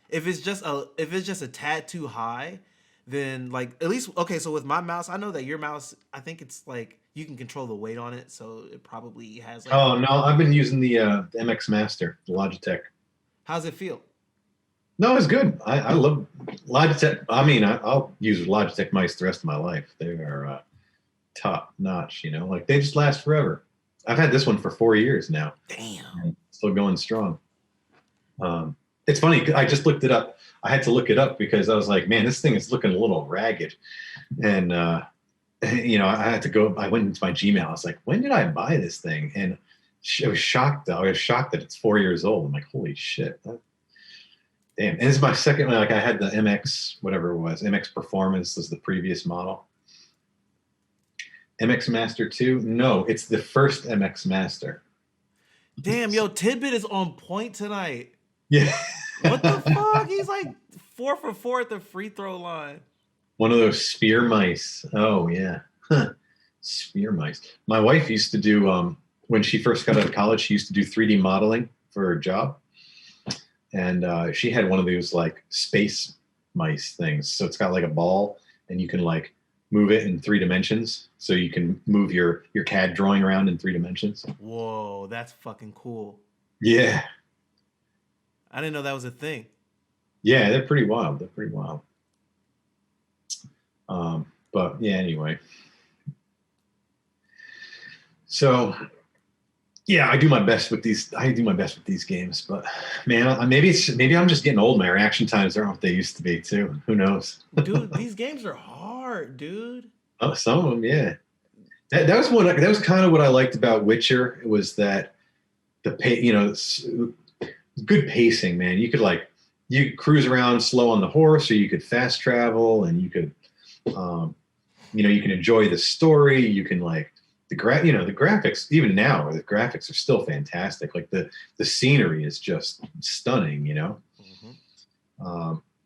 if it's just a tad too high, then like at least okay, so with my mouse, I know that your mouse, I think it's like you can control the weight on it, so it probably has like Oh no, I've been using the MX Master, the Logitech. How's it feel? No, it's good. I love Logitech. I mean, I'll use Logitech mice the rest of my life. They are top notch, like they just last forever. I've had this one for 4 years now. Damn. Still going strong. It's funny. I just looked it up. I had to look it up because I was like, man, this thing is looking a little ragged. And, I had to go, I went into my Gmail. I was like, when did I buy this thing? And I was shocked. I was shocked that it's 4 years old. I'm like, holy shit. Damn. And this is my second one. Like I had the MX, whatever it was. MX Performance was the previous model. MX Master 2? No, it's the first MX Master. Damn, yo, Tidbit is on point tonight. Yeah. What the fuck? He's like 4 for 4 at the free throw line. One of those spear mice. Oh yeah. Huh. Spear mice. My wife used to do when she first got out of college, she used to do 3D modeling for her job. And she had one of those like space mice things. So it's got like a ball and you can like move it in 3 dimensions. So you can move your CAD drawing around in 3 dimensions. Whoa, that's fucking cool. Yeah. I didn't know that was a thing. Yeah, they're pretty wild. They're pretty wild. But yeah, anyway. So yeah, I do my best with these. I do my best with these games, but man, maybe I'm just getting old. My reaction times aren't what they used to be too. Who knows? Dude, these games are hard, dude. Oh, some of them, yeah. That was kind of what I liked about Witcher. It was that good pacing, man. You could cruise around slow on the horse, or you could fast travel, and you could you can enjoy the story. You can like the graphics. Even now, the graphics are still fantastic. Like the scenery is just stunning.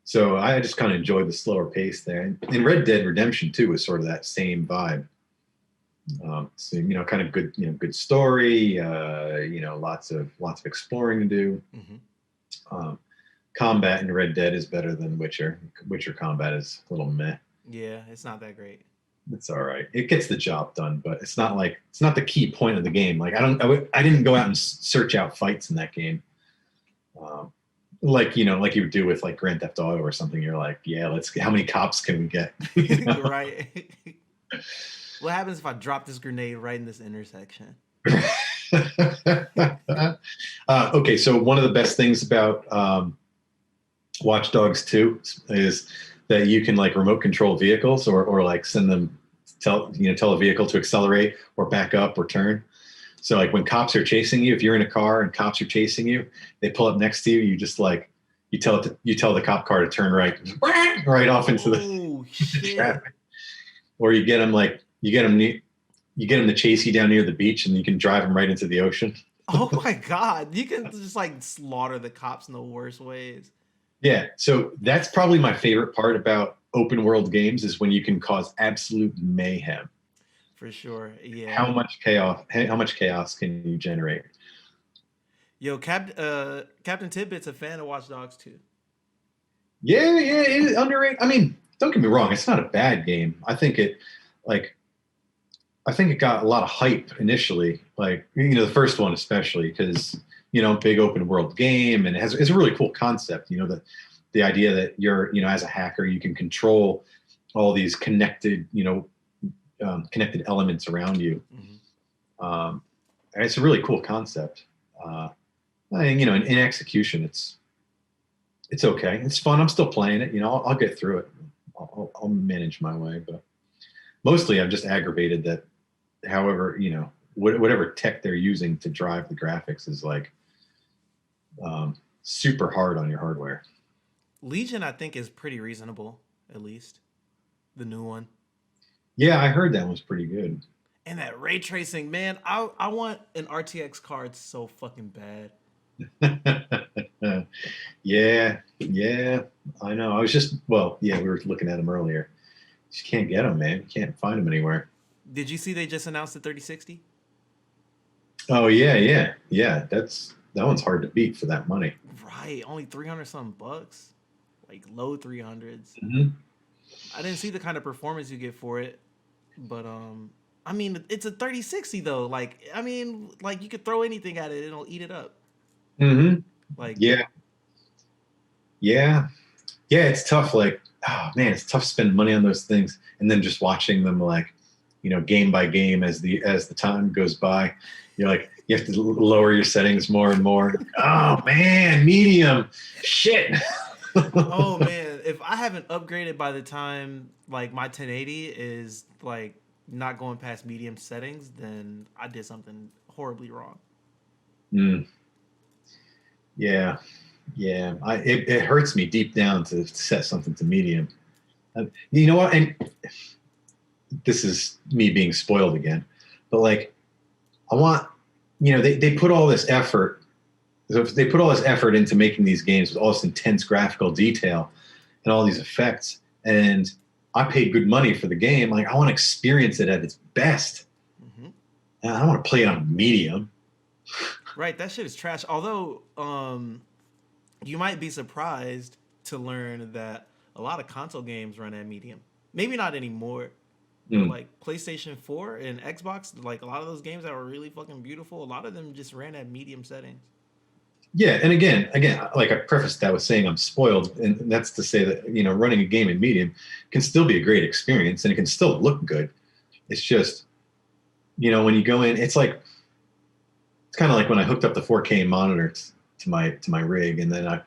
So I just kind of enjoyed the slower pace there. And Red Dead Redemption 2 was sort of that same vibe. So kind of good, good story. Lots of exploring to do. Combat in Red Dead is better than Witcher. Witcher combat is a little meh. Yeah, it's not that great. It's all right. It gets the job done, but it's not the key point of the game. Like I didn't go out and search out fights in that game. Like you would do with like Grand Theft Auto or something. You're like, yeah, how many cops can we get? Right. What happens if I drop this grenade right in this intersection? Okay, so one of the best things about Watch Dogs 2 is that you can like remote control vehicles or like send them tell a vehicle to accelerate or back up or turn. So like when cops are chasing you, if you're in a car and cops are chasing you, they pull up next to you. You just like you tell the cop car to turn right off into the traffic, or you get them to chase you down near the beach, and you can drive them right into the ocean. Oh my god, you can just like slaughter the cops in the worst ways. Yeah, so that's probably my favorite part about open world games is when you can cause absolute mayhem. For sure, yeah. How much chaos can you generate? Yo, Captain Tidbit's a fan of Watch Dogs 2. Yeah, it is underrated. I mean, don't get me wrong, it's not a bad game. I think it got a lot of hype initially, like the first one especially, because big open world game, and it's a really cool concept. The idea that you're as a hacker, you can control all these connected connected elements around you. And it's a really cool concept. In execution, it's okay. It's fun. I'm still playing it. I'll get through it. I'll manage my way, but mostly I'm just aggravated that however, whatever tech they're using to drive the graphics is like super hard on your hardware. Legion, I think, is pretty reasonable, at least. The new one. Yeah, I heard that was pretty good. And that ray tracing, man, I want an RTX card so fucking bad. Yeah, I know. We were looking at them earlier. You just can't get them, man. You can't find them anywhere. Did you see they just announced the 3060? Oh yeah. That one's hard to beat for that money. Right, only 300 something bucks, like low 300s. Mm-hmm. I didn't see the kind of performance you get for it, but I mean, it's a 3060 though. Like, I mean, like you could throw anything at it, it'll eat it up. Mm-hmm. Like, yeah. It's tough. Like, oh man, it's tough spending money on those things, and then just watching them like, game by game as the time goes by. You're like, you have to lower your settings more and more. Oh man, medium, shit. Oh man, if I haven't upgraded by the time like my 1080 is like not going past medium settings, then I did something horribly wrong. Yeah. It hurts me deep down to set something to medium. You know what? And this is me being spoiled again, but like, I want they put all this effort. So they put all this effort into making these games with all this intense graphical detail and all these effects, and I paid good money for the game. Like I want to experience it at its best. Hmm. And I don't want to play it on medium. Right, that shit is trash. Although, you might be surprised to learn that a lot of console games run at medium. Maybe not anymore, but Mm. like PlayStation 4 and Xbox, like a lot of those games that were really fucking beautiful, a lot of them just ran at medium settings. Yeah, and again, like I prefaced that with saying I'm spoiled, and that's to say that running a game in medium can still be a great experience, and it can still look good. It's just when you go in, it's kind of like when I hooked up the 4K monitor to my rig, and then I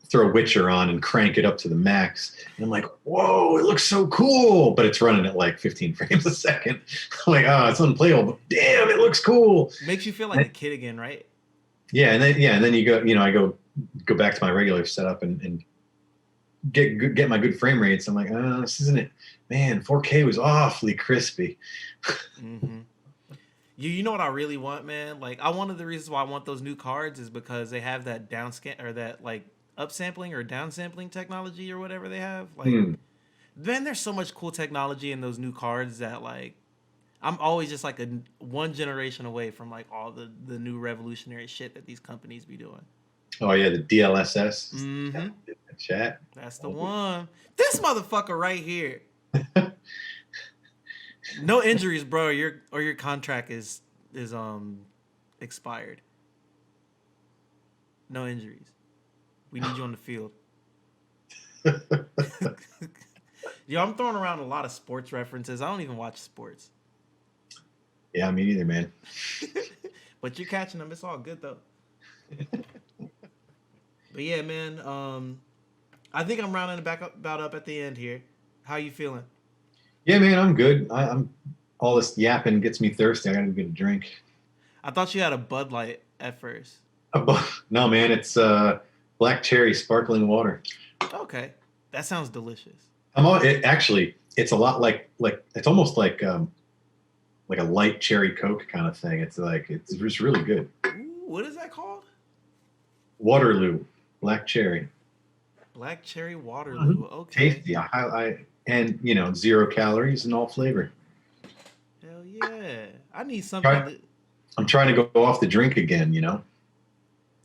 throw Witcher on and crank it up to the max, and I'm like, whoa, it looks so cool, but it's running at like 15 frames a second. I'm like, oh, it's unplayable, but damn, it looks cool. Makes you feel like a kid again, right? Yeah, and then you go, I go back to my regular setup and get my good frame rates. I'm like, oh, this isn't it, man. 4K was awfully crispy. Mm-hmm. You know what I really want, man? Like, one of the reasons why I want those new cards is because they have that downscan or that like upsampling or downsampling technology or whatever they have. Like, Hmm. man, there's so much cool technology in those new cards that like I'm always just like one generation away from like all the new revolutionary shit that these companies be doing. Oh yeah, the DLSS. Mm-hmm. Chat. That's the one. This motherfucker right here. No injuries, bro. Your contract is expired. No injuries. We need you on the field. Yo, I'm throwing around a lot of sports references. I don't even watch sports. Yeah, me neither, man. But you're catching them. It's all good though. But yeah, man. I think I'm rounding it back up about up at the end here. How you feeling? Yeah, man, I'm good. I'm all this yapping gets me thirsty. I gotta get a drink. I thought you had a Bud Light at first. No, man, it's black cherry sparkling water. Okay, that sounds delicious. It's a lot like it's almost like a light cherry Coke kind of thing. It's just really good. Ooh, what is that called? Waterloo, black cherry. Black cherry Waterloo. Okay. Tasty. And 0 calories and all flavor. Hell yeah. I need something that, I'm trying to go off the drink again.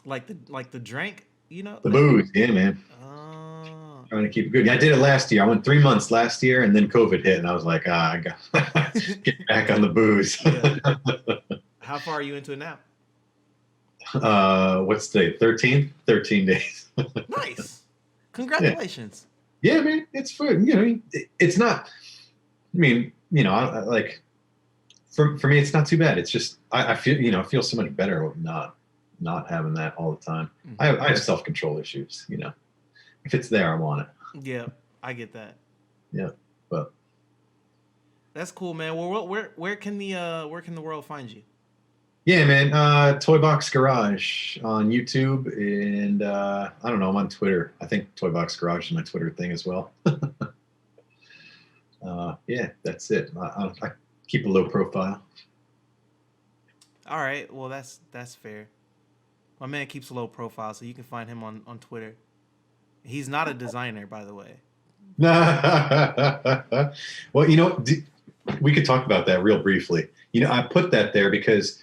like the drink, The booze. Yeah, man. Oh. Trying to keep it good. Yeah, I did it last year. I went 3 months last year, and then COVID hit, and I was like, I got get back on the booze. Yeah. How far are you into it now? What's today? 13? 13 days. Nice. Congratulations. Yeah, man, it's fun. It's not. I mean, like for me, it's not too bad. It's just I feel I feel so much better with not having that all the time. Mhm. I have self control issues. If it's there, I want it. Yeah, I get that. Yeah, but That's cool, man. Well, where can the world find you? yeah, man. Toy Box Garage on YouTube, and I don't know. I'm on Twitter. I think Toy Box Garage is my Twitter thing as well. Yeah, that's it. I keep a low profile. All right. Well, that's fair. My man keeps a low profile, so you can find him on Twitter. He's not a designer, by the way. Well, we could talk about that real briefly. I put that there because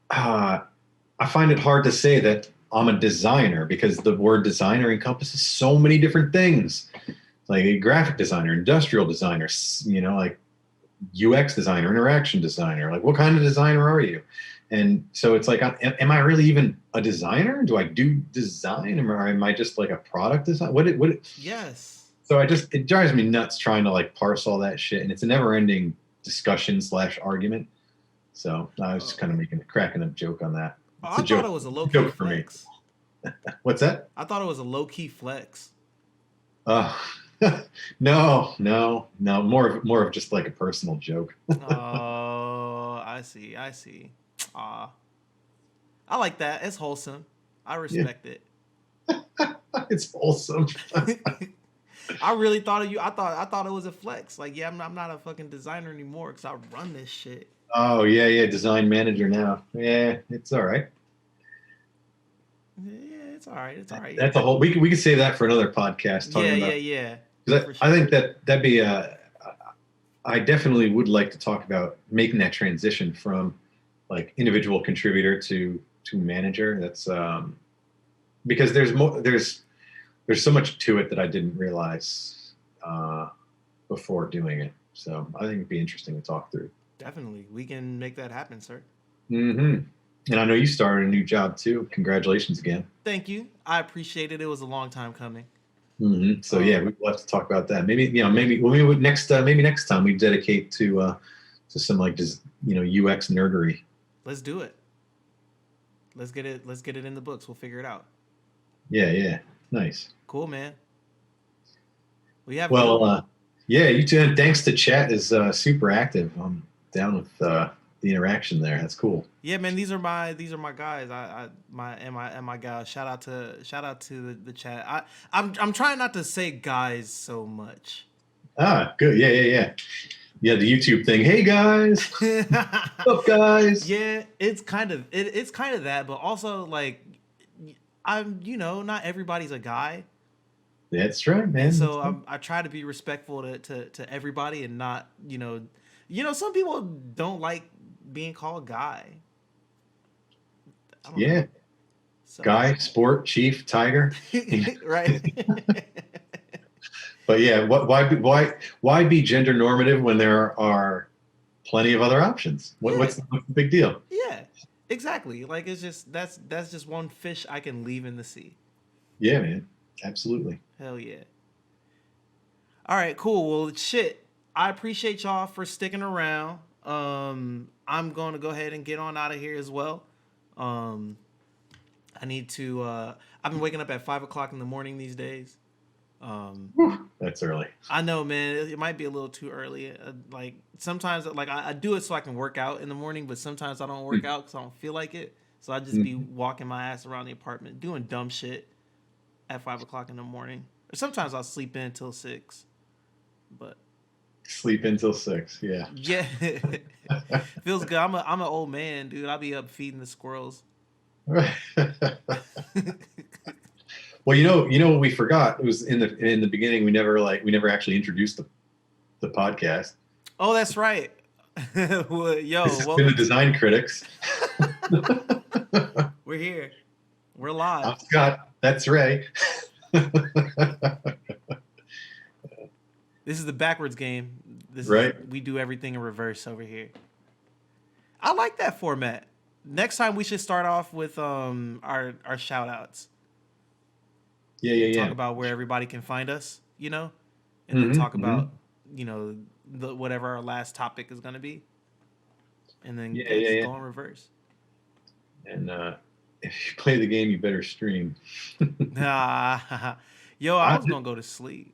I find it hard to say that I'm a designer because the word designer encompasses so many different things, like a graphic designer, industrial designer, like UX designer, interaction designer. Like, what kind of designer are you? And so it's like, am I really even a designer? Do I do design, or am I just like a product design? What? Yes. So it drives me nuts trying to like parse all that shit, and it's a never-ending discussion / argument. So I was just kind of cracking a joke on that. I thought it was a low key flex. What's that? I thought it was a low key flex. No. More of just like a personal joke. Oh, I see. Aw. I like that. It's wholesome. I respect it. It's wholesome. I really thought of you. I thought it was a flex. Like, yeah, I'm not a fucking designer anymore because I run this shit. Oh yeah, design manager now. Yeah, it's all right. Yeah, it's all right. It's all right. That's a whole. We could save that for another podcast talking Yeah, yeah, about. yeah, Because for I sure. think that'd be I definitely would like to talk about making that transition from like individual contributor to manager. That's because there's so much to it that I didn't realize before doing it. So I think it'd be interesting to talk through. Definitely, we can make that happen, sir. hmm And I know you started a new job too. Congratulations again. Thank you. I appreciate it. It was a long time coming. So yeah, Um, we'll have to talk about that. Maybe maybe next time we dedicate to some like just UX nerdery. let's do it. Let's get it. Let's get it in the books. We'll figure it out. Yeah, nice. Cool, man. We have a good Well, one. yeah, you too. And thanks to chat is super active. I'm down with the interaction there. That's cool. Yeah, man. These are my guys. My guys. Shout out to the chat. I'm trying not to say guys so much. Good. Yeah. Yeah, the YouTube thing. Hey guys, what's up guys? Yeah, it's kind of that, but also like I'm not everybody's a guy, That's right, and man. That's so right. I try to be respectful to everybody and not some people don't like being called guy. I don't Yeah, know. So guy, sport, chief, tiger. right. But yeah, why be gender normative when there are plenty of other options? Yeah, What's the big deal? yeah, exactly. Like it's just that's just one fish I can leave in the sea. Yeah, man, absolutely. Hell yeah. All right, cool. Well, shit. I appreciate y'all for sticking around. I'm going to go ahead and get on out of here as well. Um, I need to. I've been waking up at 5 o'clock in the morning these days. Um, Whew, that's early. I know, man. It might be a little too early. Like sometimes, like I do it so I can work out in the morning, but sometimes I don't work out because I don't feel like it. So I just be Mhm. walking my ass around the apartment doing dumb shit at 5 o'clock in the morning. Or sometimes I'll sleep in till 6. But Sleep until 6. Yeah. yeah, feels good. I'm an old man, dude. I'll be up feeding the squirrels. Well, what we forgot it was in the beginning. We never actually introduced the podcast. Oh, that's right. Well, This yo, has been the welcome to. Design Critics. We're here. We're live. I'm Scott. That's Ray. This is the backwards game. This is Right? we do everything in reverse over here. I like that format. Next time we should start off with our shout outs. Talk Yeah. about where everybody can find us, and then hmm talk hmm about, whatever our last topic is gonna be. And then just Yeah. go in reverse. And if you play the game, you better stream. Nah. Yo, I I, was gonna go to sleep.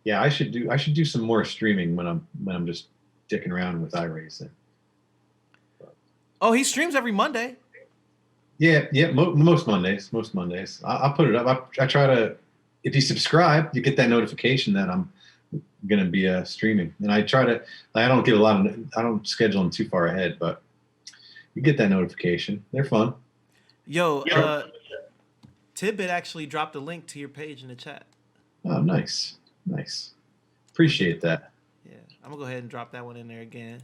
yeah, I should do some more streaming when I'm just dicking around with iRacing. Oh, he streams every Monday. Yeah. Most Mondays, I'll put it up. I try to. If you subscribe, you get that notification that I'm going to be streaming, and I try to. I don't get a lot of. I don't schedule them too far ahead, but you get that notification. They're fun. Yo, Tidbit actually dropped a link to your page in the chat. Oh, nice. Appreciate that. Yeah, I'm gonna go ahead and drop that one in there again.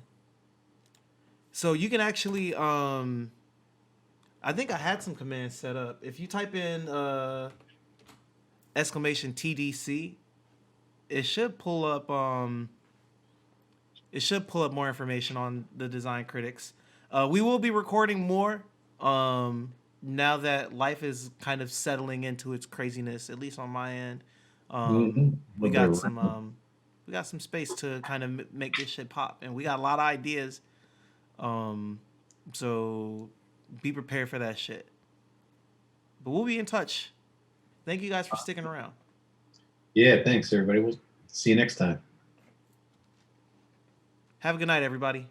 So you can actually, I think I had some commands set up. If you type in exclamation TDC, it should pull up more information on the Design Critics. We will be recording more now that life is kind of settling into its craziness, at least on my end. Mm-hmm. We got some space to kind of make this shit pop, and we got a lot of ideas. So be prepared for that shit. But we'll be in touch. Thank you guys for sticking around. Yeah, thanks everybody. We'll see you next time. Have a good night, everybody.